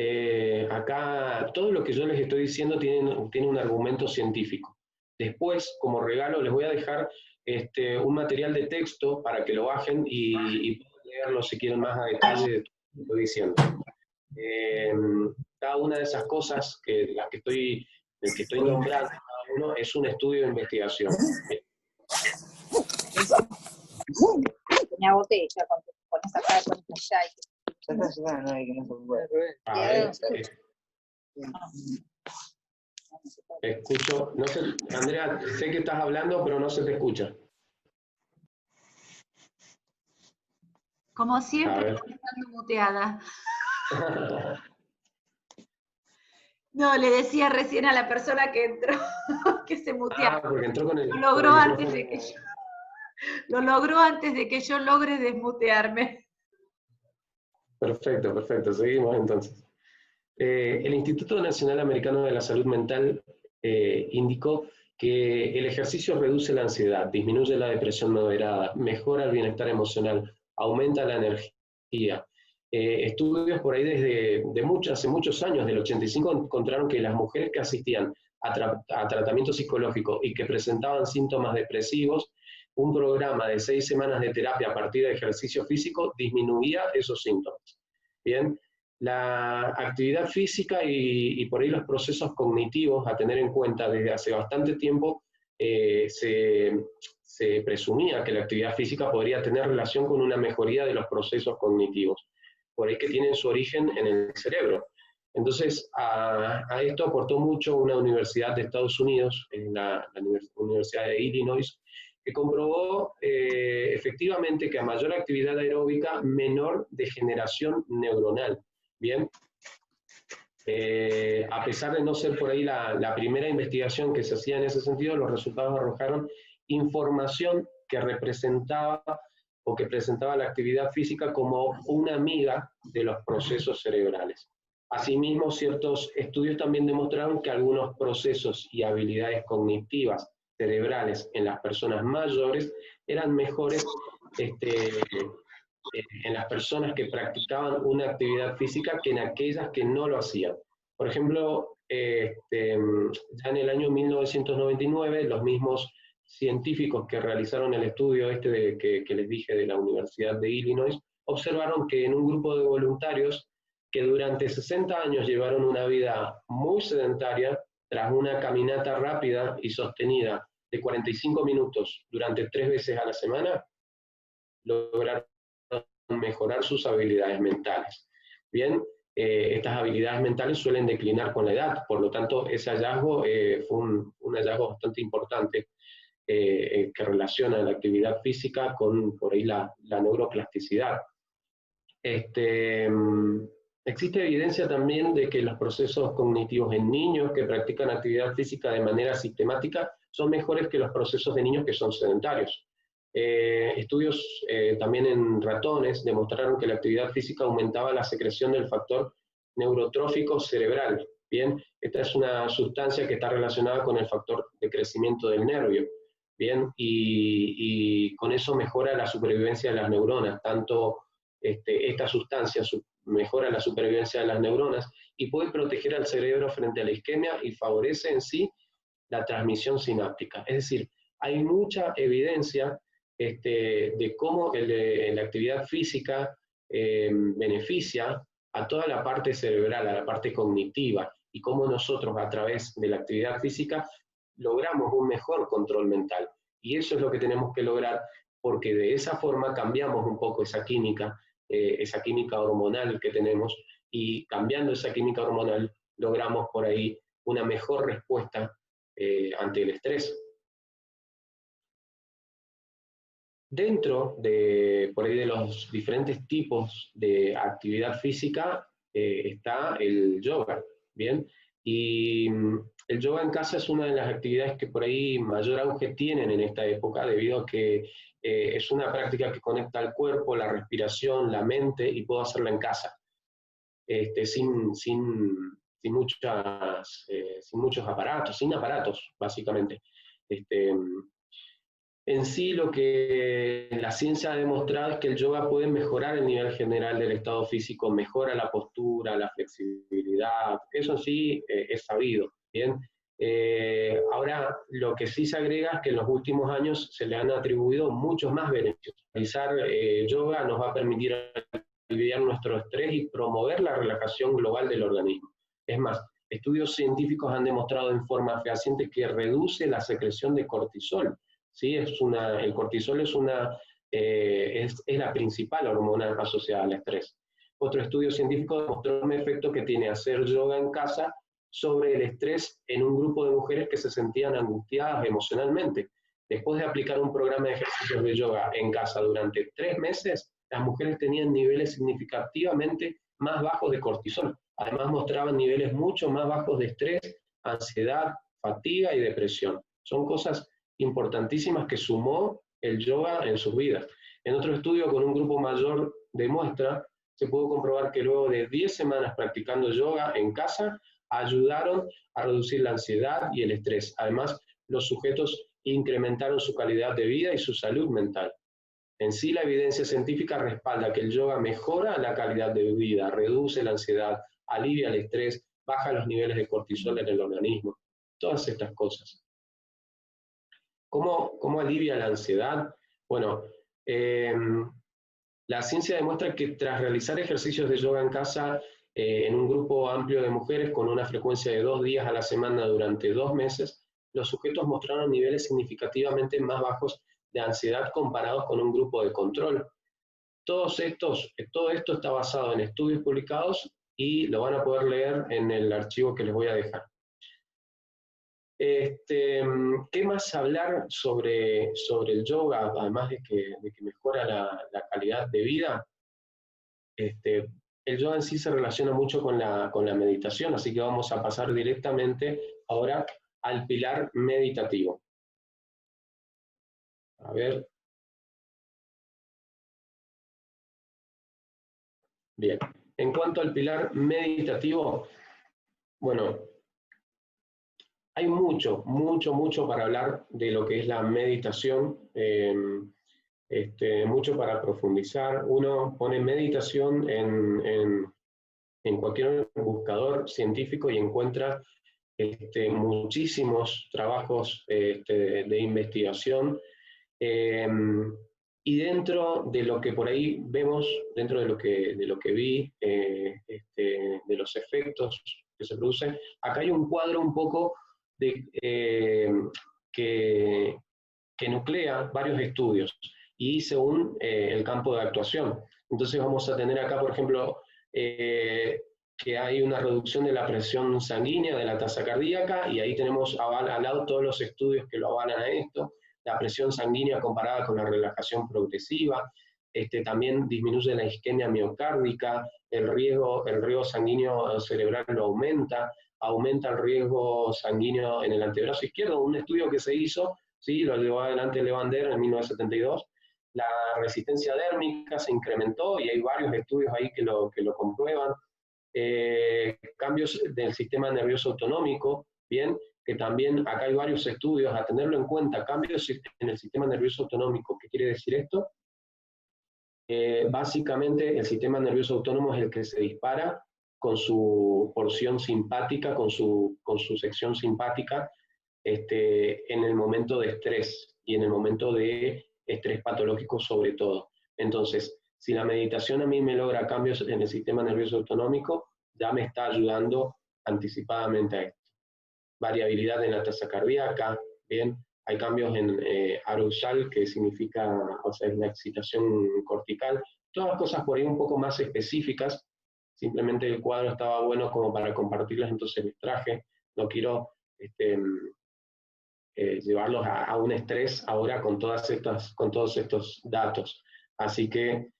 acá todo lo que yo les estoy diciendo tiene un argumento científico. Después, como regalo, les voy a dejar un material de texto para que lo bajen y puedan leerlo si quieren más a detalle de todo lo que estoy diciendo. Cada una de esas cosas las que estoy nombrando, cada uno es un estudio de investigación. Tenía botella con esa cara con esa A ver, escucho, no sé, Andrea, sé que estás hablando, pero no se te escucha. Como siempre, estando muteada. No, le decía recién a la persona que entró que se muteaba. Ah, porque entró con el... Lo logró antes de que yo... Lo logró antes de que yo logre desmutearme. Perfecto, perfecto. Seguimos entonces. El Instituto Nacional Americano de la Salud Mental indicó que el ejercicio reduce la ansiedad, disminuye la depresión moderada, mejora el bienestar emocional, aumenta la energía. Estudios por ahí hace muchos años, del 85, encontraron que las mujeres que asistían a tratamiento psicológico y que presentaban síntomas depresivos, un programa de 6 semanas de terapia a partir de ejercicio físico disminuía esos síntomas. Bien, la actividad física y por ahí los procesos cognitivos a tener en cuenta desde hace bastante tiempo, se presumía que la actividad física podría tener relación con una mejoría de los procesos cognitivos, por ahí que tienen su origen en el cerebro. Entonces, a esto aportó mucho una universidad de Estados Unidos, la Universidad de Illinois, que comprobó efectivamente que a mayor actividad aeróbica, menor degeneración neuronal. Bien, a pesar de no ser por ahí la primera investigación que se hacía en ese sentido, los resultados arrojaron información que representaba o que presentaba la actividad física como una amiga de los procesos cerebrales. Asimismo, ciertos estudios también demostraron que algunos procesos y habilidades cognitivas cerebrales en las personas mayores eran mejores en las personas que practicaban una actividad física que en aquellas que no lo hacían. Por ejemplo, ya en el año 1999, los mismos científicos que realizaron el estudio que les dije de la Universidad de Illinois, observaron que en un grupo de voluntarios que durante 60 años llevaron una vida muy sedentaria, tras una caminata rápida y sostenida de 45 minutos durante 3 veces a la semana, lograron mejorar sus habilidades mentales. Bien, estas habilidades mentales suelen declinar con la edad, por lo tanto ese hallazgo fue un hallazgo bastante importante que relaciona la actividad física con por ahí la neuroplasticidad. Existe evidencia también de que los procesos cognitivos en niños que practican actividad física de manera sistemática son mejores que los procesos de niños que son sedentarios. Estudios también en ratones demostraron que la actividad física aumentaba la secreción del factor neurotrófico cerebral. Bien, esta es una sustancia que está relacionada con el factor de crecimiento del nervio. Bien, y con eso mejora la supervivencia de las neuronas. Tanto esta sustancia mejora la supervivencia de las neuronas y puede proteger al cerebro frente a la isquemia y favorece en sí la transmisión sináptica. Es decir, hay mucha evidencia de cómo la actividad física beneficia a toda la parte cerebral, a la parte cognitiva, y cómo nosotros a través de la actividad física logramos un mejor control mental. Y eso es lo que tenemos que lograr, porque de esa forma cambiamos un poco esa química hormonal que tenemos, y cambiando esa química hormonal logramos por ahí una mejor respuesta ante el estrés. Dentro de, por ahí, de los diferentes tipos de actividad física está el yoga, ¿bien? Y el yoga en casa es una de las actividades que por ahí mayor auge tienen en esta época, debido a que es una práctica que conecta al cuerpo, la respiración, la mente, y puedo hacerla en casa, sin muchos aparatos, sin aparatos, básicamente. En sí, lo que la ciencia ha demostrado es que el yoga puede mejorar el nivel general del estado físico, mejora la postura, la flexibilidad, eso en sí es sabido, ¿bien? Ahora, lo que sí se agrega es que en los últimos años se le han atribuido muchos más beneficios. Realizar yoga nos va a permitir aliviar nuestro estrés y promover la relajación global del organismo. Es más, estudios científicos han demostrado en forma fehaciente que reduce la secreción de cortisol. ¿Sí? El cortisol es la principal hormona asociada al estrés. Otro estudio científico demostró un efecto que tiene hacer yoga en casa sobre el estrés en un grupo de mujeres que se sentían angustiadas emocionalmente. Después de aplicar un programa de ejercicios de yoga en casa durante 3 meses, las mujeres tenían niveles significativamente más bajos de cortisol. Además mostraban niveles mucho más bajos de estrés, ansiedad, fatiga y depresión. Son cosas importantísimas que sumó el yoga en sus vidas. En otro estudio con un grupo mayor de muestra, se pudo comprobar que luego de 10 semanas practicando yoga en casa, ayudaron a reducir la ansiedad y el estrés. Además, los sujetos incrementaron su calidad de vida y su salud mental. En sí, la evidencia científica respalda que el yoga mejora la calidad de vida, reduce la ansiedad, alivia el estrés, baja los niveles de cortisol en el organismo. Todas estas cosas. ¿Cómo alivia la ansiedad? Bueno, la ciencia demuestra que tras realizar ejercicios de yoga en casa en un grupo amplio de mujeres con una frecuencia de 2 días a la semana durante 2 meses, los sujetos mostraron niveles significativamente más bajos de ansiedad comparados con un grupo de control. Todo esto está basado en estudios publicados y lo van a poder leer en el archivo que les voy a dejar. ¿Qué más hablar sobre el yoga, además de que mejora la calidad de vida? El yoga en sí se relaciona mucho con la meditación, así que vamos a pasar directamente ahora al pilar meditativo. A ver. Bien. En cuanto al pilar meditativo, bueno, hay mucho para hablar de lo que es la meditación, mucho para profundizar. Uno pone meditación en cualquier buscador científico y encuentra muchísimos trabajos de investigación. Y dentro de lo que por ahí vemos, dentro de lo que vi, de los efectos que se producen, acá hay un cuadro un poco que nuclea varios estudios y según el campo de actuación. Entonces vamos a tener acá, por ejemplo, que hay una reducción de la presión sanguínea, de la tasa cardíaca, y ahí tenemos al lado todos los estudios que lo avalan a esto, la presión sanguínea comparada con la relajación progresiva, también disminuye la isquemia miocárdica, el riesgo sanguíneo cerebral lo aumenta el riesgo sanguíneo en el antebrazo izquierdo, un estudio que se hizo, ¿sí? Lo llevó adelante Levander en 1972, la resistencia dérmica se incrementó y hay varios estudios ahí que lo comprueban. Cambios del sistema nervioso autonómico, bien, que también acá hay varios estudios a tenerlo en cuenta, cambios en el sistema nervioso autonómico. ¿Qué quiere decir esto? Básicamente el sistema nervioso autónomo es el que se dispara con su porción simpática, con su sección simpática, en el momento de estrés y en el momento de estrés patológico sobre todo. Entonces, si la meditación a mí me logra cambios en el sistema nervioso autonómico, ya me está ayudando anticipadamente a esto. Variabilidad en la tasa cardíaca, bien, hay cambios en arousal, que significa, o sea, es la excitación cortical, todas cosas por ahí un poco más específicas, simplemente el cuadro estaba bueno como para compartirlas, entonces les traje, no quiero llevarlos a un estrés ahora con todos estos datos. Así que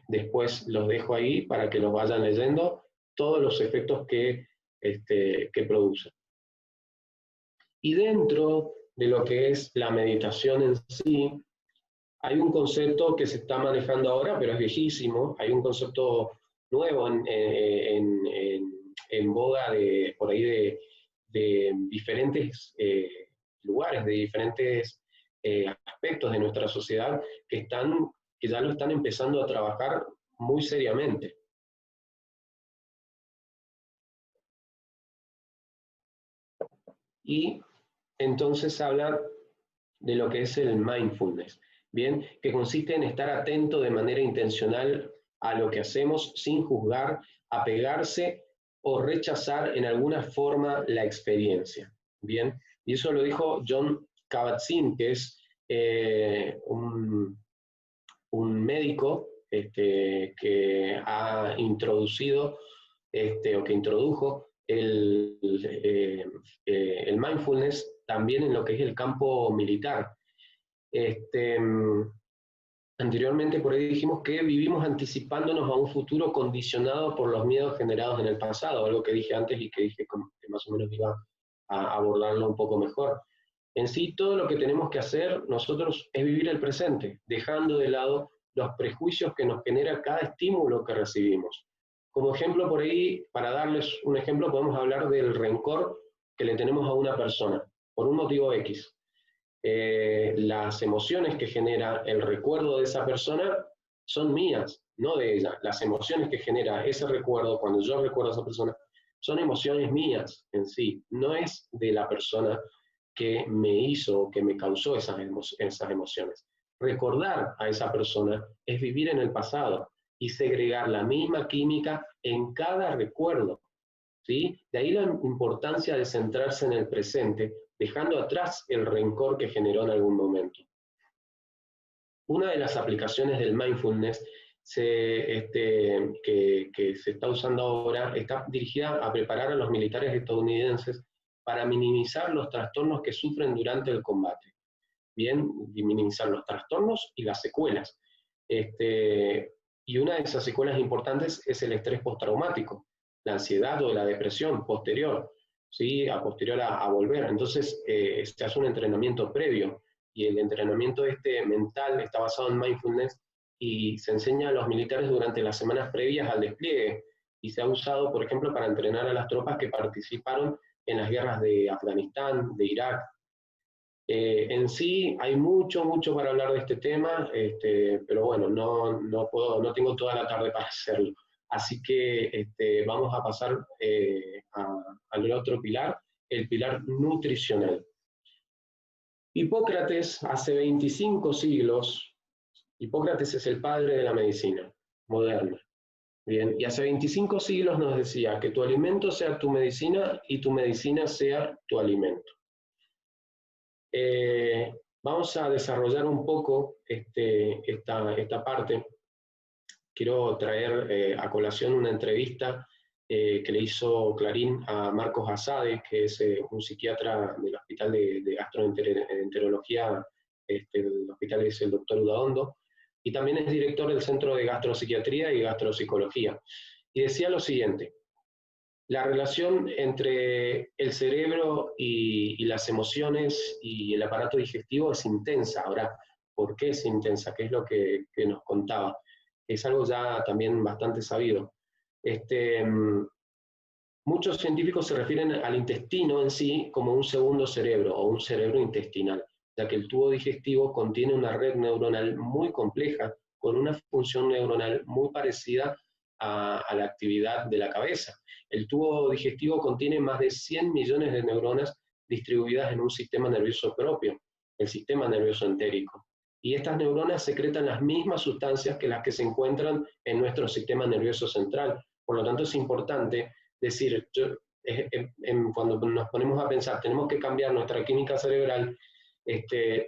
después los dejo ahí para que los vayan leyendo, todos los efectos que producen. Y dentro de lo que es la meditación en sí, hay un concepto que se está manejando ahora, pero es viejísimo, hay un concepto nuevo en boga por ahí de diferentes lugares, de diferentes aspectos de nuestra sociedad que ya lo están empezando a trabajar muy seriamente. Y entonces habla de lo que es el mindfulness, ¿bien? Que consiste en estar atento de manera intencional a lo que hacemos sin juzgar, apegarse o rechazar en alguna forma la experiencia, ¿bien? Y eso lo dijo Jon Kabat-Zinn, que es un médico que ha introducido, o que introdujo el mindfulness también en lo que es el campo militar. Anteriormente por ahí dijimos que vivimos anticipándonos a un futuro condicionado por los miedos generados en el pasado, algo que dije antes y que dije que más o menos iba a abordarlo un poco mejor. En sí, todo lo que tenemos que hacer nosotros es vivir el presente, dejando de lado los prejuicios que nos genera cada estímulo que recibimos. Como ejemplo, por ahí, para darles un ejemplo, podemos hablar del rencor que le tenemos a una persona, por un motivo X. Las emociones que genera el recuerdo de esa persona son mías, no de ella. Las emociones que genera ese recuerdo, cuando yo recuerdo a esa persona, son emociones mías en sí, no es de la persona que me hizo, que me causó esas emociones. Recordar a esa persona es vivir en el pasado y segregar la misma química en cada recuerdo, ¿sí? De ahí la importancia de centrarse en el presente, dejando atrás el rencor que generó en algún momento. Una de las aplicaciones del mindfulness que se está usando ahora está dirigida a preparar a los militares estadounidenses para minimizar los trastornos que sufren durante el combate. Bien, minimizar los trastornos y las secuelas. Y una de esas secuelas importantes es el estrés postraumático, la ansiedad o la depresión posterior, ¿sí? A posterior a volver. Entonces, se hace un entrenamiento previo, y el entrenamiento mental está basado en mindfulness y se enseña a los militares durante las semanas previas al despliegue, y se ha usado, por ejemplo, para entrenar a las tropas que participaron en las guerras de Afganistán, de Irak. En sí hay mucho para hablar de este tema, pero bueno, no tengo toda la tarde para hacerlo. Así que vamos a pasar al otro pilar, el pilar nutricional. Hipócrates, hace 25 siglos, Hipócrates es el padre de la medicina moderna. Bien, y hace 25 siglos nos decía que tu alimento sea tu medicina y tu medicina sea tu alimento. Vamos a desarrollar un poco esta parte. Quiero traer a colación una entrevista que le hizo Clarín a Marcos Asade, que es un psiquiatra del Hospital de Gastroenterología, el hospital es el Dr. Udaondo, y también es director del Centro de Gastropsiquiatría y Gastropsicología. Y decía lo siguiente: la relación entre el cerebro y las emociones y el aparato digestivo es intensa. Ahora, ¿por qué es intensa? ¿Qué es lo que nos contaba? Es algo ya también bastante sabido. Muchos científicos se refieren al intestino en sí como un segundo cerebro o un cerebro intestinal, ya que el tubo digestivo contiene una red neuronal muy compleja con una función neuronal muy parecida a la actividad de la cabeza. El tubo digestivo contiene más de 100 millones de neuronas distribuidas en un sistema nervioso propio, el sistema nervioso entérico. Y estas neuronas secretan las mismas sustancias que las que se encuentran en nuestro sistema nervioso central. Por lo tanto, es importante decir, cuando nos ponemos a pensar, tenemos que cambiar nuestra química cerebral,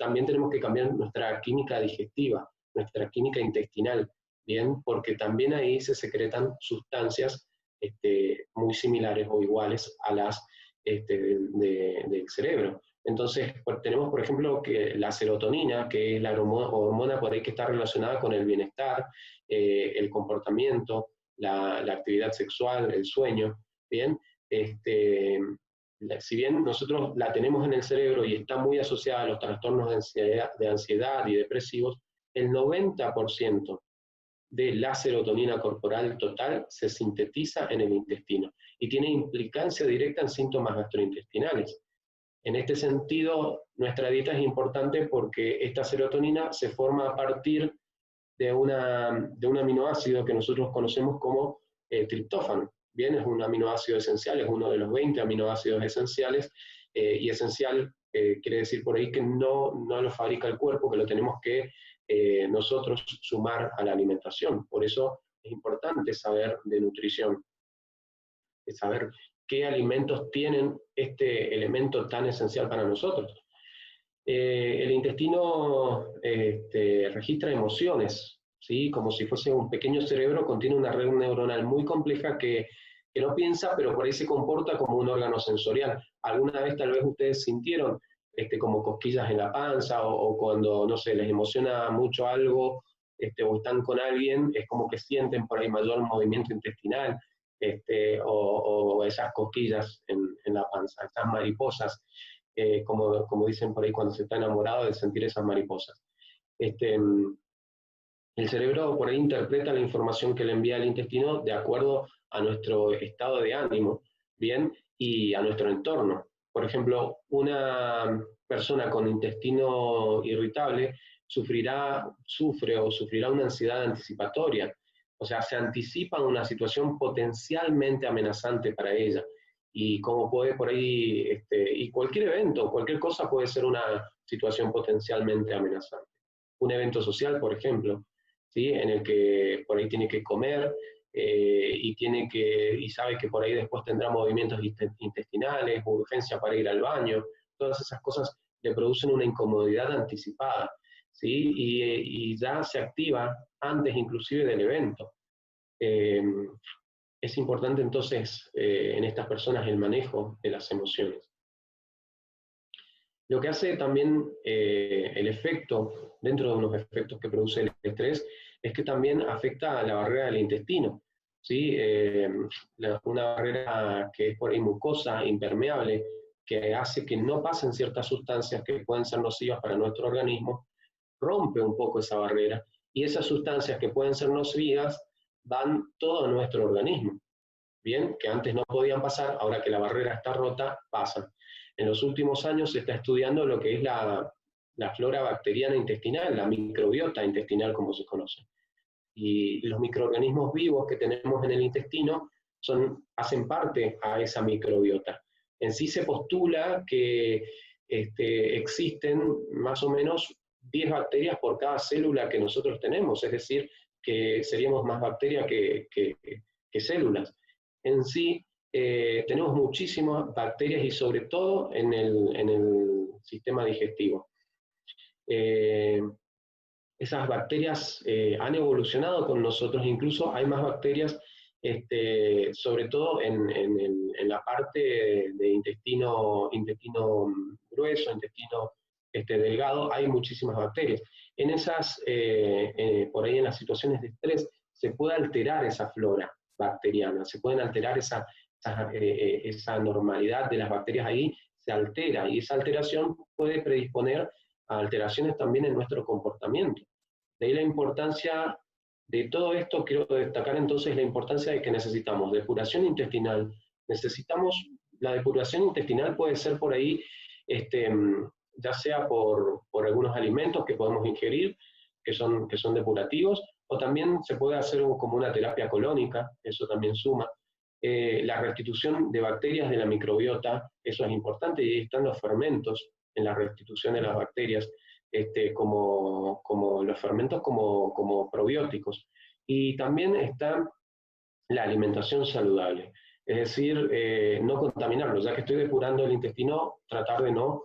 también tenemos que cambiar nuestra química digestiva, nuestra química intestinal, ¿bien? Porque también ahí se secretan sustancias muy similares o iguales a las del cerebro. Entonces, tenemos, por ejemplo, que la serotonina, que es la hormona por ahí que está relacionada con el bienestar, el comportamiento, la actividad sexual, el sueño, ¿bien? Si bien nosotros la tenemos en el cerebro y está muy asociada a los trastornos de ansiedad y depresivos, el 90% de la serotonina corporal total se sintetiza en el intestino y tiene implicancia directa en síntomas gastrointestinales. En este sentido, nuestra dieta es importante porque esta serotonina se forma a partir de un aminoácido que nosotros conocemos como triptófano. Bien, es un aminoácido esencial, es uno de los 20 aminoácidos esenciales, y esencial quiere decir por ahí que no lo fabrica el cuerpo, que lo tenemos que nosotros sumar a la alimentación. Por eso es importante saber de nutrición, es saber qué alimentos tienen este elemento tan esencial para nosotros. El intestino registra emociones, ¿sí? Como si fuese un pequeño cerebro, contiene una red neuronal muy compleja que no piensa, pero por ahí se comporta como un órgano sensorial. ¿Alguna vez tal vez ustedes sintieron como cosquillas en la panza o cuando, no sé, les emociona mucho algo o están con alguien, es como que sienten por ahí mayor movimiento intestinal o esas cosquillas en la panza, esas mariposas, como dicen por ahí cuando se está enamorado, de sentir esas mariposas. El cerebro por ahí interpreta la información que le envía el intestino de acuerdo a nuestro estado de ánimo, ¿bien? Y a nuestro entorno. Por ejemplo, una persona con intestino irritable sufre o sufrirá una ansiedad anticipatoria. O sea, se anticipa una situación potencialmente amenazante para ella. Y como puede por ahí, y cualquier evento, cualquier cosa puede ser una situación potencialmente amenazante. Un evento social, por ejemplo, ¿sí? En el que por ahí tiene que comer y sabe que por ahí después tendrá movimientos intestinales, urgencia para ir al baño, todas esas cosas le producen una incomodidad anticipada, ¿sí? Y ya se activa antes inclusive del evento. Es importante entonces en estas personas el manejo de las emociones. Lo que hace también el efecto, dentro de unos efectos que produce el estrés, es que también afecta a la barrera del intestino, ¿sí? Una barrera que es por ahí mucosa, impermeable, que hace que no pasen ciertas sustancias que pueden ser nocivas para nuestro organismo, rompe un poco esa barrera, y esas sustancias que pueden ser nocivas van todo a nuestro organismo, ¿bien? Que antes no podían pasar, ahora que la barrera está rota, pasan. En los últimos años se está estudiando lo que es la flora bacteriana intestinal, la microbiota intestinal como se conoce. Y los microorganismos vivos que tenemos en el intestino hacen parte a esa microbiota. En sí se postula que existen más o menos 10 bacterias por cada célula que nosotros tenemos, es decir, que seríamos más bacterias que células. En sí, tenemos muchísimas bacterias y sobre todo en el sistema digestivo. Esas bacterias han evolucionado con nosotros, incluso hay más bacterias, sobre todo en la parte de intestino grueso, intestino delgado, hay muchísimas bacterias. En esas, por ahí en las situaciones de estrés, se puede alterar esa flora bacteriana, se pueden alterar esa normalidad de las bacterias ahí, se altera, y esa alteración puede predisponer a alteraciones también en nuestro comportamiento. De ahí la importancia de todo esto. Quiero destacar entonces la importancia de que necesitamos depuración intestinal. La depuración intestinal puede ser por ahí, ya sea por algunos alimentos que podemos ingerir, que son depurativos, o también se puede hacer como una terapia colónica, eso también suma. La restitución de bacterias de la microbiota, eso es importante, y ahí están los fermentos en la restitución de las bacterias, como los fermentos como probióticos. Y también está la alimentación saludable, es decir, no contaminarlo, ya que estoy depurando el intestino, tratar de no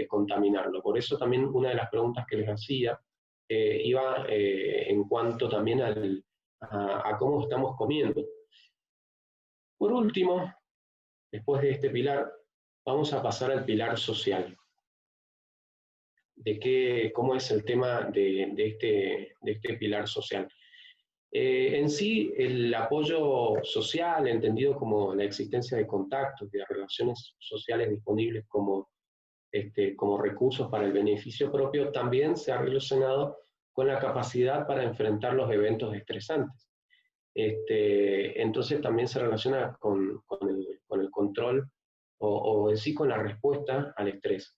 contaminarlo. Por eso también una de las preguntas que les hacía iba en cuanto también a cómo estamos comiendo. Por último, después de este pilar, vamos a pasar al pilar social. Cómo es el tema de este pilar social. En sí, el apoyo social, entendido como la existencia de contactos, de relaciones sociales disponibles como recursos para el beneficio propio, también se ha relacionado con la capacidad para enfrentar los eventos estresantes. Entonces también se relaciona con el control o en sí con la respuesta al estrés.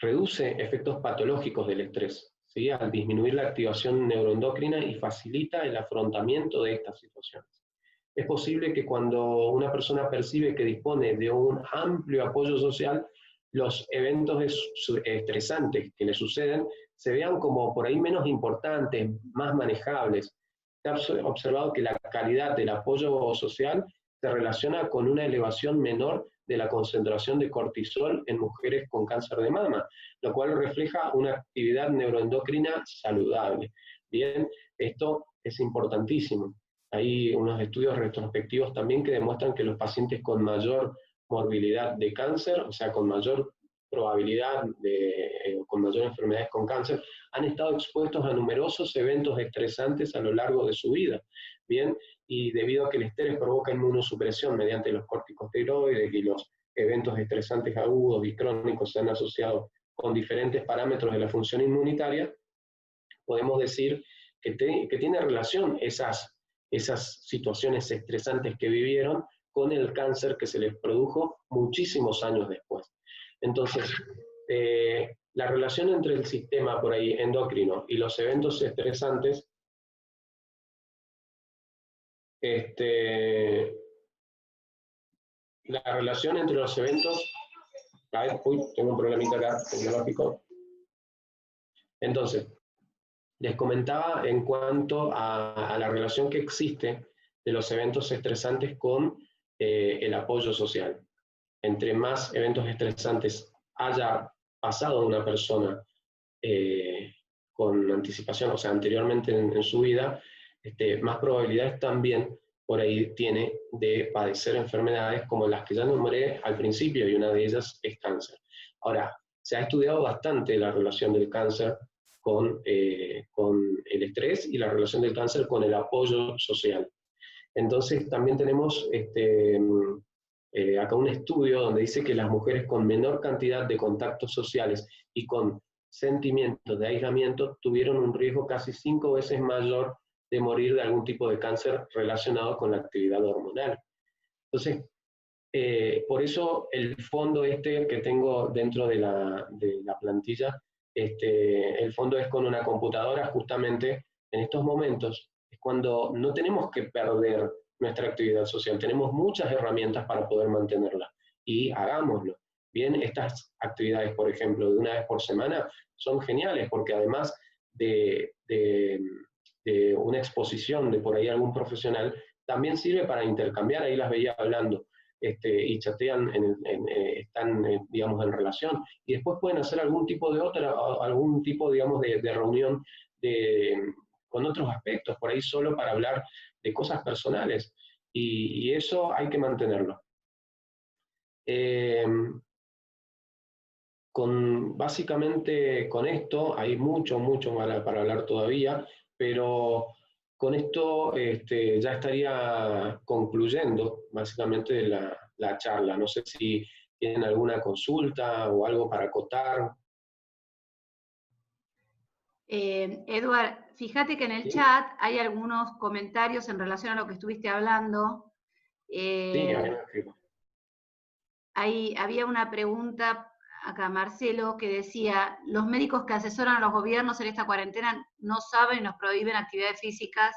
Reduce efectos patológicos del estrés, ¿sí?, al disminuir la activación neuroendocrina, y facilita el afrontamiento de estas situaciones. Es posible que cuando una persona percibe que dispone de un amplio apoyo social, los eventos estresantes que le suceden se vean como por ahí menos importantes, más manejables. Se ha observado que la calidad del apoyo social se relaciona con una elevación menor de la concentración de cortisol en mujeres con cáncer de mama, lo cual refleja una actividad neuroendocrina saludable. Bien, esto es importantísimo. Hay unos estudios retrospectivos también que demuestran que los pacientes con mayor morbilidad de cáncer, o sea, con mayor probabilidad con mayor enfermedades con cáncer, han estado expuestos a numerosos eventos estresantes a lo largo de su vida. Bien, y debido a que el estrés provoca inmunosupresión mediante los corticosteroides, y los eventos estresantes agudos y crónicos se han asociado con diferentes parámetros de la función inmunitaria, podemos decir que tiene relación esas situaciones estresantes que vivieron con el cáncer que se les produjo muchísimos años después. Entonces, la relación entre el sistema por ahí endocrino y los eventos estresantes, la relación entre los eventos, tengo un problemita acá tecnológico. Entonces, les comentaba en cuanto a la relación que existe de los eventos estresantes con el apoyo social. Entre más eventos estresantes haya pasado una persona con anticipación, o sea, anteriormente en su vida, más probabilidades también por ahí tiene de padecer enfermedades como las que ya nombré al principio, y una de ellas es cáncer. Ahora, se ha estudiado bastante la relación del cáncer con el estrés, y la relación del cáncer con el apoyo social. Entonces también tenemos acá un estudio donde dice que las mujeres con menor cantidad de contactos sociales y con sentimientos de aislamiento tuvieron un riesgo casi 5 veces mayor de morir de algún tipo de cáncer relacionado con la actividad hormonal. Entonces, por eso el fondo que tengo dentro de la plantilla, el fondo es con una computadora. Justamente en estos momentos es cuando no tenemos que perder nuestra actividad social, tenemos muchas herramientas para poder mantenerla, y hagámoslo. Bien, estas actividades, por ejemplo, de una vez por semana, son geniales, porque además de una exposición de por ahí algún profesional, también sirve para intercambiar. Ahí las veía hablando y chatean, están, digamos, en relación. Y después pueden hacer algún tipo digamos, de reunión con otros aspectos, por ahí solo para hablar de cosas personales. Y eso hay que mantenerlo. Básicamente con esto, hay mucho para hablar todavía, pero con esto ya estaría concluyendo básicamente la charla. No sé si tienen alguna consulta o algo para acotar. Eduard, fíjate que en el chat hay algunos comentarios en relación a lo que estuviste hablando. Sí, ahí me escribo. Había una pregunta acá, Marcelo, que decía, los médicos que asesoran a los gobiernos en esta cuarentena no saben, nos prohíben actividades físicas,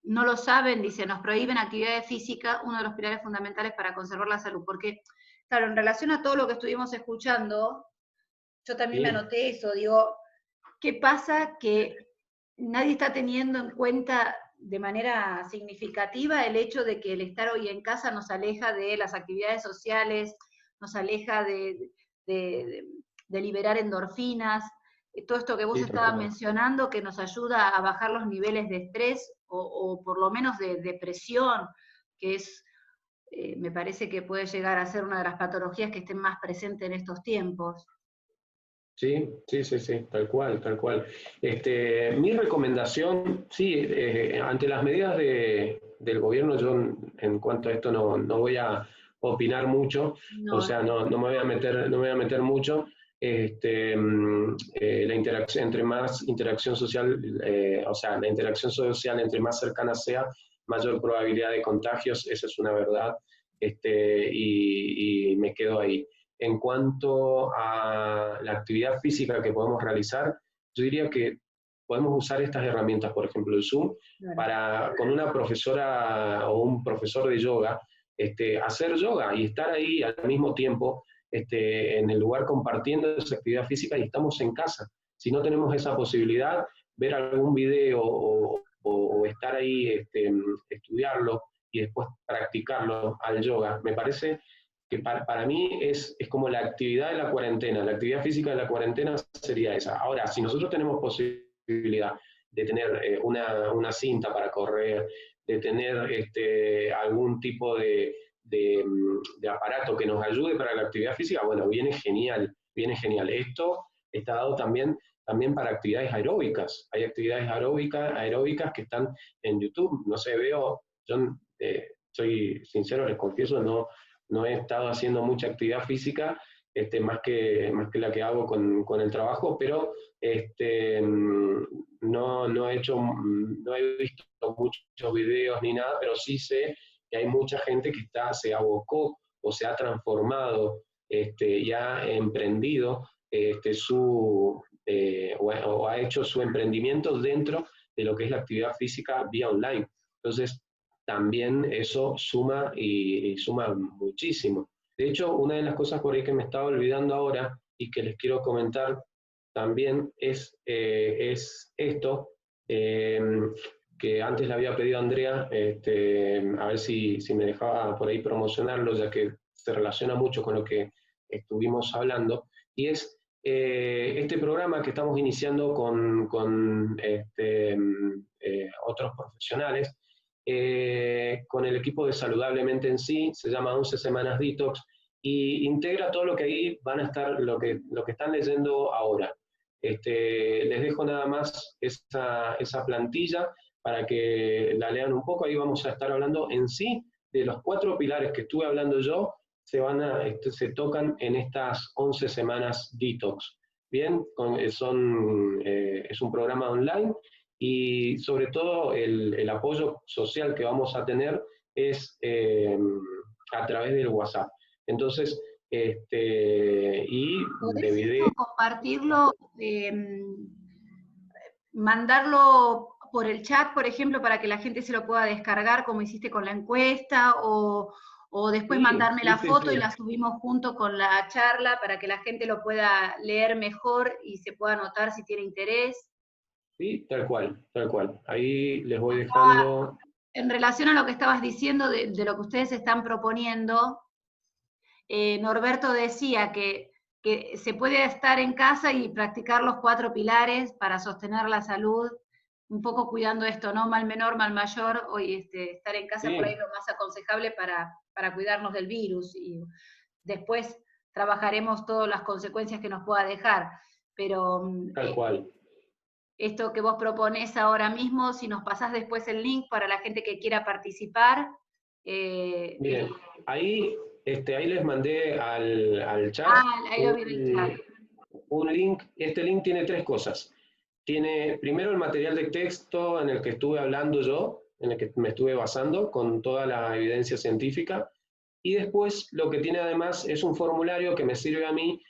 no lo saben, dice, nos prohíben actividades físicas, uno de los pilares fundamentales para conservar la salud, porque, claro, en relación a todo lo que estuvimos escuchando, yo también me anoté eso, digo, ¿qué pasa? Que nadie está teniendo en cuenta de manera significativa el hecho de que el estar hoy en casa nos aleja de las actividades sociales, nos aleja de liberar endorfinas, todo esto que vos estabas mencionando que nos ayuda a bajar los niveles de estrés o por lo menos de depresión, que es, me parece que puede llegar a ser una de las patologías que estén más presentes en estos tiempos. Sí, tal cual, tal cual. Mi recomendación, sí, ante las medidas del gobierno, yo en cuanto a esto no voy a opinar mucho, No, o sea, no me voy a meter mucho. La interacción, entre más interacción social, o sea, la interacción social entre más cercana sea, mayor probabilidad de contagios, esa es una verdad, y me quedo ahí. En cuanto a la actividad física que podemos realizar, yo diría que podemos usar estas herramientas, por ejemplo, el Zoom, con una profesora o un profesor de yoga, hacer yoga y estar ahí al mismo tiempo en el lugar compartiendo esa actividad física y estamos en casa. Si no tenemos esa posibilidad, ver algún video o estar ahí, estudiarlo y después practicarlo al yoga, me parece que para mí es como la actividad de la cuarentena, la actividad física de la cuarentena sería esa. Ahora, si nosotros tenemos posibilidad de tener una cinta para correr, de tener algún tipo de aparato que nos ayude para la actividad física, bueno, viene genial, viene genial. Esto está dado también para actividades aeróbicas. Hay actividades aeróbicas que están en YouTube. No sé, yo soy sincero, les confieso, no he estado haciendo mucha actividad física, más que la que hago con el trabajo, pero no he visto muchos videos ni nada, pero sí sé que hay mucha gente que se abocó o se ha transformado y ha emprendido o ha hecho su emprendimiento dentro de lo que es la actividad física vía online. Entonces, también eso suma y suma muchísimo. De hecho, una de las cosas por ahí que me estaba olvidando ahora y que les quiero comentar también es esto, que antes le había pedido a Andrea, a ver si me dejaba por ahí promocionarlo, ya que se relaciona mucho con lo que estuvimos hablando, y es este programa que estamos iniciando con otros profesionales, con el equipo de Saludablemente en Sí, se llama 11 Semanas Detox, y integra todo lo que ahí van a estar, lo que están leyendo ahora. Les dejo nada más esa plantilla para que la lean un poco. Ahí vamos a estar hablando en sí de los 4 pilares que estuve hablando yo, se tocan en estas 11 semanas detox. Bien, es un programa online y sobre todo el apoyo social que vamos a tener es a través del WhatsApp. Entonces, y de video. Compartirlo, mandarlo por el chat, por ejemplo, para que la gente se lo pueda descargar como hiciste con la encuesta, o después mandarme la foto y la subimos junto con la charla para que la gente lo pueda leer mejor y se pueda anotar si tiene interés. Sí, tal cual, tal cual. Ahí les voy dejando. en relación a lo que estabas diciendo de lo que ustedes están proponiendo, Norberto decía que se puede estar en casa y practicar los 4 pilares para sostener la salud, un poco cuidando esto, ¿no? Mal menor, mal mayor, hoy estar en casa Sí. por ahí es lo más aconsejable para cuidarnos del virus, y después trabajaremos todas las consecuencias que nos pueda dejar, pero Tal cual. esto que vos proponés ahora mismo, si nos pasás después el link para la gente que quiera participar. Bien, ahí les mandé al chat Ahí lo vi en el chat. un link. Este link tiene 3 cosas. Tiene primero el material de texto en el que estuve hablando yo, en el que me estuve basando con toda la evidencia científica, y después lo que tiene además es un formulario que me sirve a mí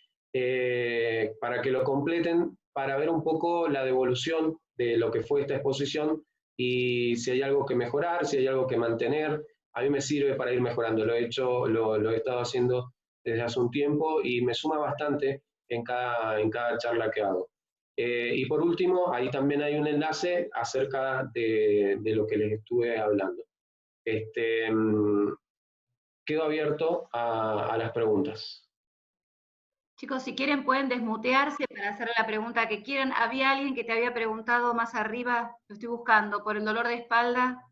para que lo completen, para ver un poco la devolución de lo que fue esta exposición y si hay algo que mejorar, si hay algo que mantener. A mí me sirve para ir mejorando. Lo he hecho, lo he estado haciendo desde hace un tiempo y me suma bastante en cada charla que hago. Y por último, ahí también hay un enlace acerca de lo que les estuve hablando. Quedo abierto a las preguntas. Chicos, si quieren pueden desmutearse para hacer la pregunta que quieran. Había alguien que te había preguntado más arriba, lo estoy buscando, por el dolor de espalda.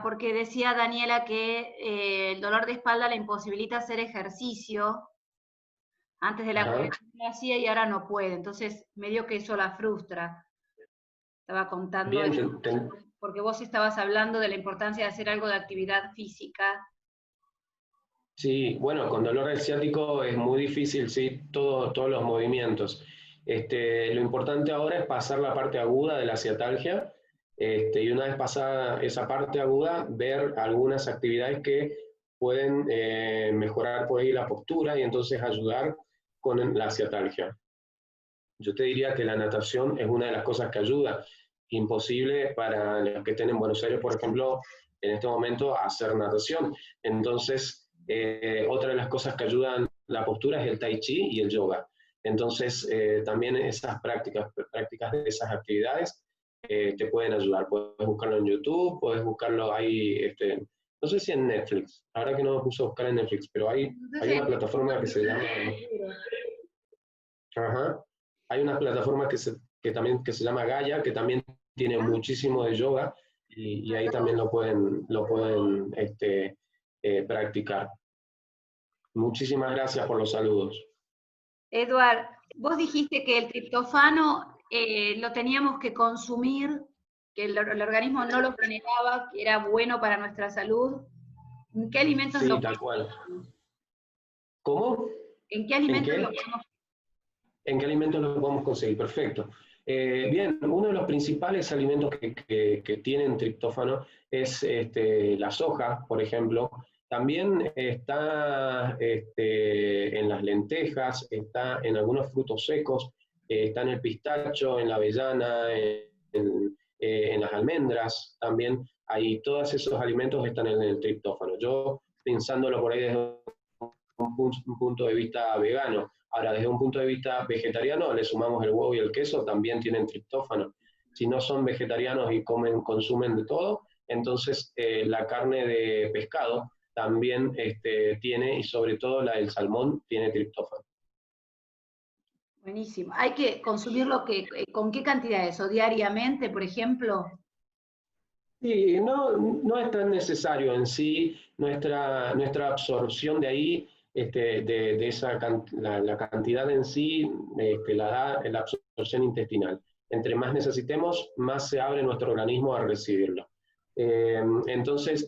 Porque decía Daniela que el dolor de espalda le imposibilita hacer ejercicio. Antes de la cuarentena lo hacía y ahora no puede, entonces medio que eso la frustra. Estaba contando Bien, eso, porque vos estabas hablando de la importancia de hacer algo de actividad física. Sí, bueno, con dolor ciático es muy difícil, sí, todos los movimientos. Lo importante ahora es pasar la parte aguda de la ciatalgia, y una vez pasada esa parte aguda, ver algunas actividades que pueden mejorar por ahí la postura y entonces ayudar con la ciatalgia. Yo te diría que la natación es una de las cosas que ayuda. Imposible para los que estén en Buenos Aires, por ejemplo, en este momento, a hacer natación. Entonces, otra de las cosas que ayudan la postura es el tai chi y el yoga. Entonces, también esas prácticas de esas actividades te pueden ayudar. Puedes buscarlo en YouTube, puedes buscarlo ahí, no sé si en Netflix, ahora que no me puse a buscar en Netflix, pero hay una plataforma que se llama... Ajá. Hay una plataforma que se llama Gaia, que también tiene muchísimo de yoga, y ahí también lo pueden practicar. Muchísimas gracias por los saludos. Eduard, vos dijiste que el triptofano lo teníamos que consumir, que el organismo no lo generaba, que era bueno para nuestra salud. ¿En qué alimentos Sí, lo tal cual. ¿Cómo? ¿En qué alimentos ¿En qué? lo podemos? ¿En qué alimentos lo podemos conseguir? Perfecto. Bien, uno de los principales alimentos que tienen triptófano es la soja, por ejemplo. También está en las lentejas, está en algunos frutos secos, está en el pistacho, en la avellana, en las almendras también. Ahí todos esos alimentos están en el triptófano. Yo, pensándolo por ahí desde un punto de vista vegano. Ahora, desde un punto de vista vegetariano, le sumamos el huevo y el queso, también tienen triptófano. Si no son vegetarianos y consumen de todo, entonces la carne de pescado también tiene, y sobre todo la del salmón, tiene triptófano. Buenísimo. ¿Hay que consumirlo con qué cantidades? ¿O diariamente, por ejemplo? Sí, no es tan necesario en sí nuestra absorción de ahí, de esa la cantidad en sí, la da la absorción intestinal. Entre más necesitemos, más se abre nuestro organismo a recibirlo. Entonces,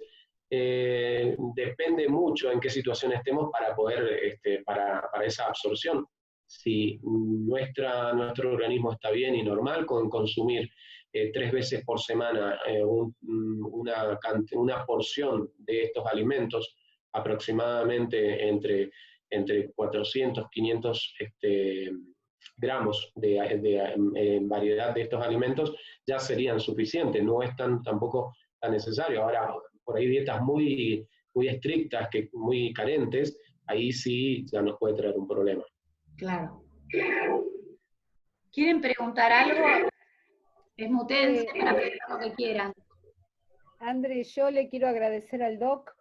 depende mucho en qué situación estemos para poder, para esa absorción. Si nuestro organismo está bien y normal con consumir 3 veces por semana una porción de estos alimentos, aproximadamente entre 400, 500 gramos de variedad de estos alimentos, ya serían suficientes, no es tampoco tan necesario. Ahora, por ahí dietas muy estrictas, muy carentes, ahí sí ya nos puede traer un problema. Claro. ¿Quieren preguntar algo? Desmutense para preguntar lo que quieran. André, yo le quiero agradecer al doc.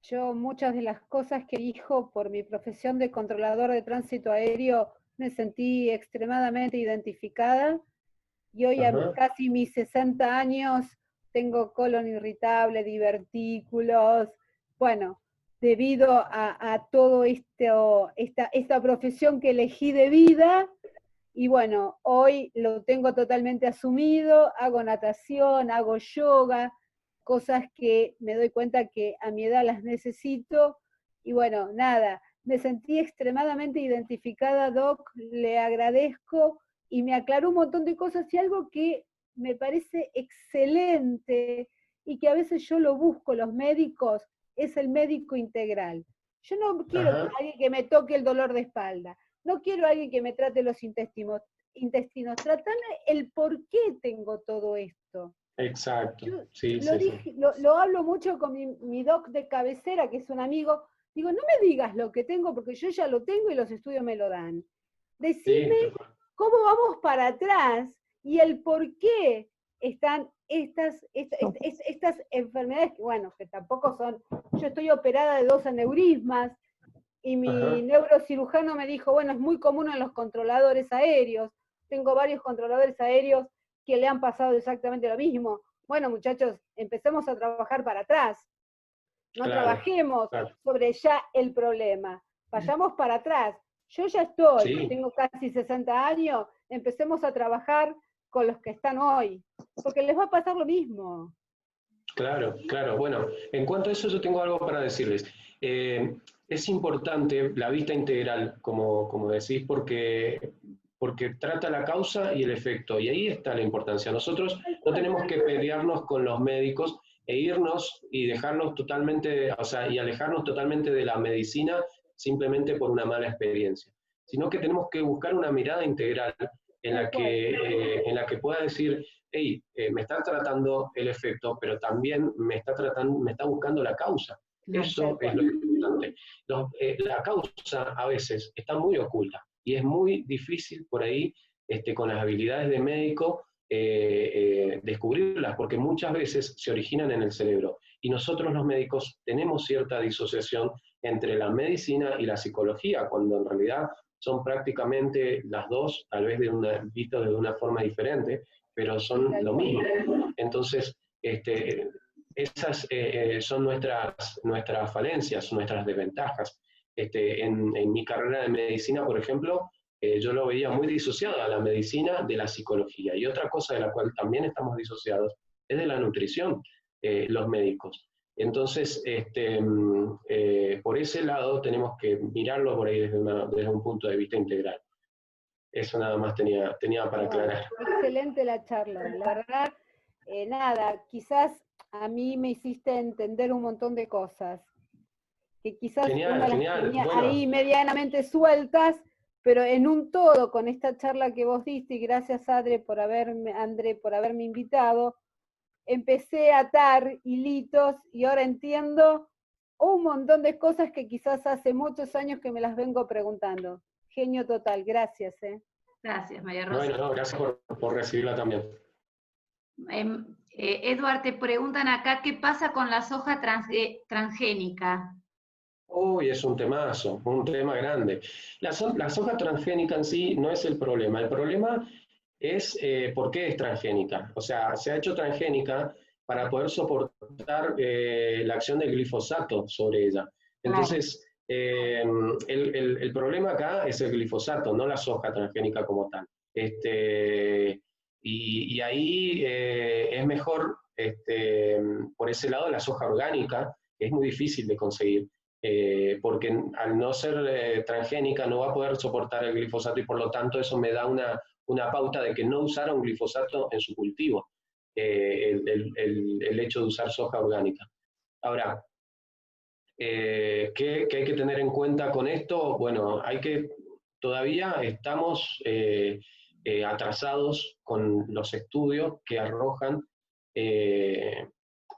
Yo muchas de las cosas que dijo por mi profesión de controlador de tránsito aéreo me sentí extremadamente identificada y hoy a Ajá, casi mis 60 años tengo colon irritable, divertículos, bueno, debido a todo esta profesión que elegí de vida. Y bueno, hoy lo tengo totalmente asumido, hago natación, hago yoga, cosas que me doy cuenta que a mi edad las necesito. Y bueno, nada, me sentí extremadamente identificada, Doc, le agradezco y me aclaró un montón de cosas y algo que me parece excelente y que a veces yo lo busco, los médicos, es el médico integral. Yo no quiero ajá, alguien que me toque el dolor de espalda, no quiero alguien que me trate los intestinos, tratame el por qué tengo todo esto. exacto. Yo Sí, sí, sí. lo hablo mucho con mi doc de cabecera, que es un amigo. Digo, no me digas lo que tengo, porque yo ya lo tengo y los estudios me lo dan. Sí, Decime cómo vamos para atrás y el por qué están estas enfermedades, que bueno, que tampoco son, yo estoy operada de 2 aneurismas, y mi ajá, neurocirujano me dijo, bueno, es muy común en los controladores aéreos, tengo varios controladores aéreos que le han pasado exactamente lo mismo. Bueno, muchachos, empecemos a trabajar para atrás, no claro, trabajemos claro. sobre ya el problema, vayamos para atrás. Yo ya estoy, Sí, tengo casi 60 años, empecemos a trabajar con los que están hoy, porque les va a pasar lo mismo. claro, claro. Bueno, en cuanto a eso yo tengo algo para decirles. Es importante la vista integral, como decís, porque trata la causa y el efecto, y ahí está la importancia. Nosotros Tal no cual. tenemos que pelearnos con los médicos e irnos y dejarnos totalmente, o sea, y alejarnos totalmente de la medicina simplemente por una mala experiencia, sino que tenemos que buscar una mirada integral Tal cual. en la que pueda decir, hey, me está tratando el efecto, pero también me está buscando la causa. Tal Eso es cual. lo importante. La causa a veces está muy oculta y es muy difícil por ahí, con las habilidades de médico, descubrirlas, porque muchas veces se originan en el cerebro. Y nosotros los médicos tenemos cierta disociación entre la medicina y la psicología, cuando en realidad son prácticamente las dos, tal vez visto de una forma diferente, pero Sí, son tal lo cual. mismo. Entonces, esas son nuestras falencias, nuestras desventajas. En mi carrera de medicina, por ejemplo, yo lo veía muy disociado a la medicina de la psicología. Y otra cosa de la cual también estamos disociados es de la nutrición, los médicos. Entonces, por ese lado tenemos que mirarlo por ahí desde un punto de vista integral. Eso nada más tenía para Bueno, aclarar. excelente la charla. La verdad, nada, quizás a mí me hiciste entender un montón de cosas, que quizás uno Genial, las genial. tenía Bueno, ahí medianamente sueltas, pero en un todo con esta charla que vos diste, y gracias André por haberme invitado, empecé a atar hilitos y ahora entiendo un montón de cosas que quizás hace muchos años que me las vengo preguntando. Genio total, gracias. Gracias, María Rosa. bueno, no, gracias por recibirla también. Edward, te preguntan acá, ¿qué pasa con la soja transgénica? Uy, es un temazo, un tema grande. La soja transgénica en sí no es el problema. El problema es por qué es transgénica. O sea, se ha hecho transgénica para poder soportar la acción del glifosato sobre ella. Claro. Entonces, el problema acá es el glifosato, no la soja transgénica como tal. Y ahí es mejor, por ese lado, la soja orgánica, que es muy difícil de conseguir porque al no ser transgénica no va a poder soportar el glifosato y por lo tanto eso me da una pauta de que no usara un glifosato en su cultivo, el hecho de usar soja orgánica. Ahora, ¿qué hay que tener en cuenta con esto? Bueno, todavía estamos atrasados con los estudios que arrojan eh,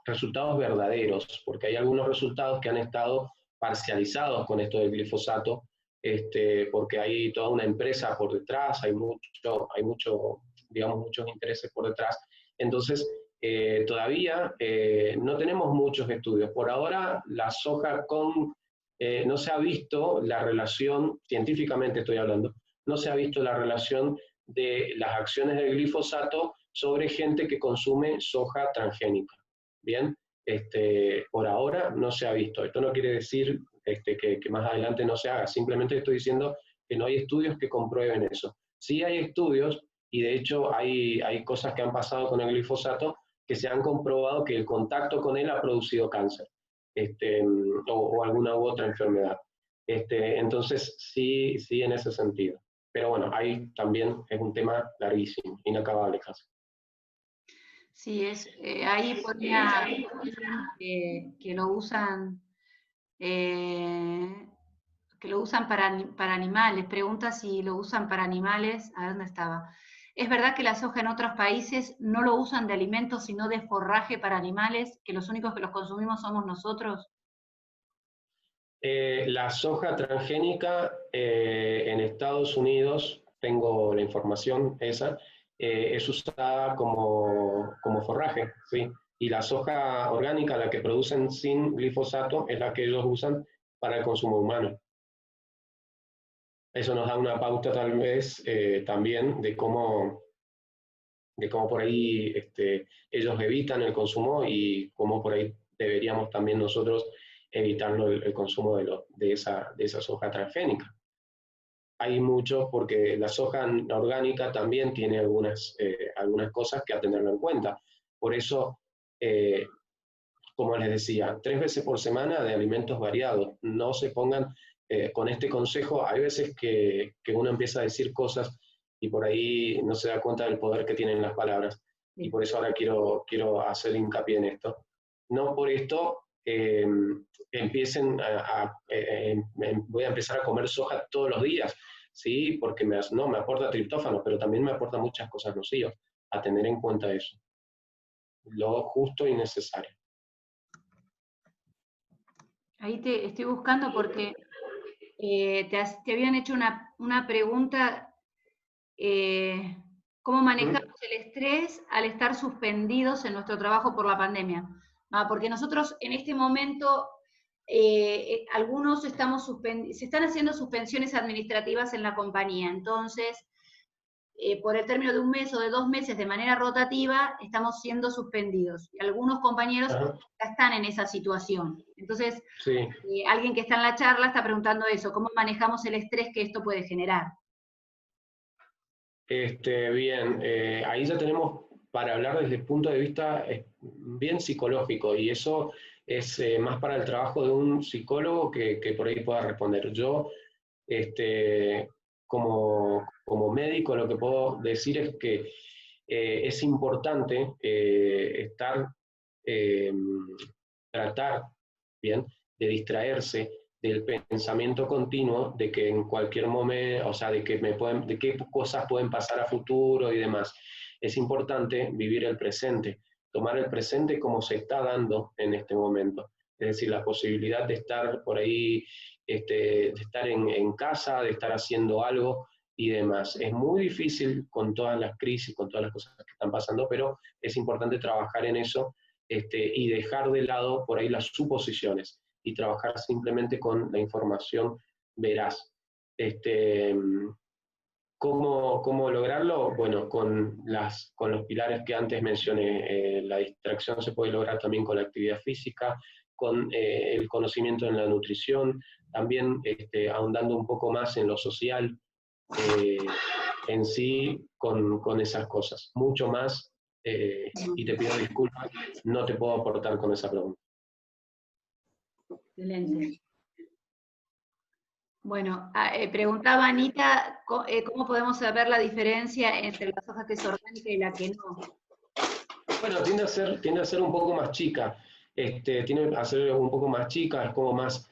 resultados verdaderos, porque hay algunos resultados que han estado parcializados con esto del glifosato, porque hay toda una empresa por detrás, hay mucho, digamos, muchos intereses por detrás. Entonces, todavía no tenemos muchos estudios. Por ahora, la soja no se ha visto la relación, científicamente estoy hablando, no se ha visto la relación de las acciones del glifosato sobre gente que consume soja transgénica. Bien, por ahora no se ha visto. Esto no quiere decir que más adelante no se haga, simplemente estoy diciendo que no hay estudios que comprueben eso. Sí hay estudios, y de hecho hay cosas que han pasado con el glifosato que se han comprobado que el contacto con él ha producido cáncer, o alguna u otra enfermedad. Entonces sí en ese sentido. Pero bueno, ahí también es un tema larguísimo, inacabable casi. Sí, ahí ponía que lo usan, para animales. Pregunta si lo usan para animales. ¿A dónde estaba? ¿Es verdad que la soja en otros países no lo usan de alimento, sino de forraje para animales, que los únicos que los consumimos somos nosotros? La soja transgénica en Estados Unidos, tengo la información esa, es usada como forraje, ¿sí? Y la soja orgánica, la que producen sin glifosato, es la que ellos usan para el consumo humano. Eso nos da una pauta tal vez también de cómo por ahí ellos evitan el consumo y cómo por ahí deberíamos también nosotros evitarlo el consumo de esa soja transgénica. Hay muchos, porque la soja orgánica también tiene algunas cosas que a tenerlo en cuenta. Por eso, como les decía, 3 veces por semana de alimentos variados. No se pongan con este consejo. Hay veces que uno empieza a decir cosas y por ahí no se da cuenta del poder que tienen las palabras. Y por eso ahora quiero hacer hincapié en esto. No por esto empiecen voy a empezar a comer soja todos los días, ¿sí? Porque me aporta triptófano, pero también me aporta muchas cosas nocivas. A tener en cuenta eso. Lo justo y necesario. Ahí te estoy buscando porque te habían hecho una pregunta, ¿cómo manejamos el estrés al estar suspendidos en nuestro trabajo por la pandemia? Porque nosotros en este momento, algunos se están haciendo suspensiones administrativas en la compañía, entonces, por el término de 1 mes o de 2 meses de manera rotativa, estamos siendo suspendidos. Y algunos compañeros ya están en esa situación. Entonces, sí. Alguien que está en la charla está preguntando eso, ¿cómo manejamos el estrés que esto puede generar? Bien, ahí ya tenemos para hablar desde el punto de vista bien psicológico, y eso es más para el trabajo de un psicólogo que por ahí pueda responder. Yo, como médico, lo que puedo decir es que es importante tratar, bien, de distraerse del pensamiento continuo de que en cualquier momento, o sea, de qué cosas pueden pasar a futuro y demás. Es importante vivir el presente, tomar el presente como se está dando en este momento. Es decir, la posibilidad de estar por ahí, de estar en casa, de estar haciendo algo y demás. Es muy difícil con todas las crisis, con todas las cosas que están pasando, pero es importante trabajar en eso y dejar de lado por ahí las suposiciones y trabajar simplemente con la información veraz. ¿Cómo lograrlo? Bueno, con los pilares que antes mencioné. La distracción se puede lograr también con la actividad física, con el conocimiento en la nutrición, también ahondando un poco más en lo social en sí con esas cosas. Mucho más, y te pido disculpas, no te puedo aportar con esa pregunta. Excelente. Bueno, preguntaba Anita, ¿cómo podemos saber la diferencia entre la soja que es orgánica y la que no? Bueno, tiende a ser un poco más chica, tiende a ser un poco más chica, es como más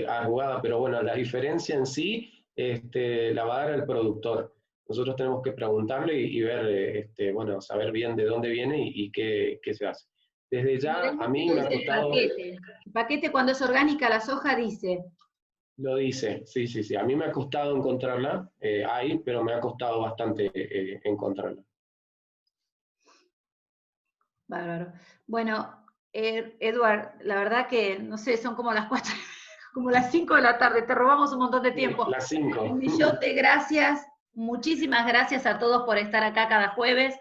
arrugada, pero bueno, la diferencia en sí la va a dar el productor. Nosotros tenemos que preguntarle y ver, bueno, saber bien de dónde viene y qué se hace. Desde ya, a mí me ha costado... El paquete cuando es orgánica, la soja dice... Lo dice, sí. A mí me ha costado encontrarla ahí, pero me ha costado bastante encontrarla. Bárbaro. Bueno, Eduard, la verdad que, no sé, son como las 4, como las 5 de la tarde, te robamos un montón de tiempo. Las 5. Un millón de gracias, muchísimas gracias a todos por estar acá cada jueves.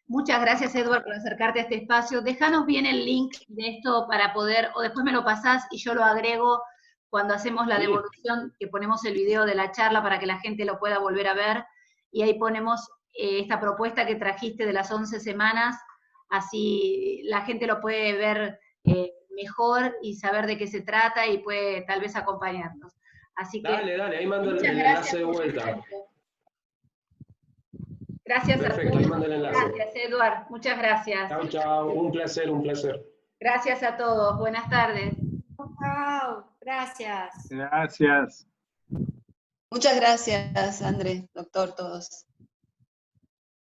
Muchas gracias, Eduard, por acercarte a este espacio. Déjanos bien el link de esto para poder, o después me lo pasás y yo lo agrego cuando hacemos la devolución, que ponemos el video de la charla para que la gente lo pueda volver a ver, y ahí ponemos esta propuesta que trajiste de las 11 semanas, así la gente lo puede ver mejor y saber de qué se trata y puede tal vez acompañarnos. Así que, dale, ahí mando el enlace de vuelta. Gracias Perfecto, a todos. ahí mando el enlace. Gracias, Eduard. Muchas gracias. Chao, chao. Un placer, un placer. Gracias a todos. Buenas tardes. Chao. Gracias. Gracias. Muchas gracias, André, doctor, todos.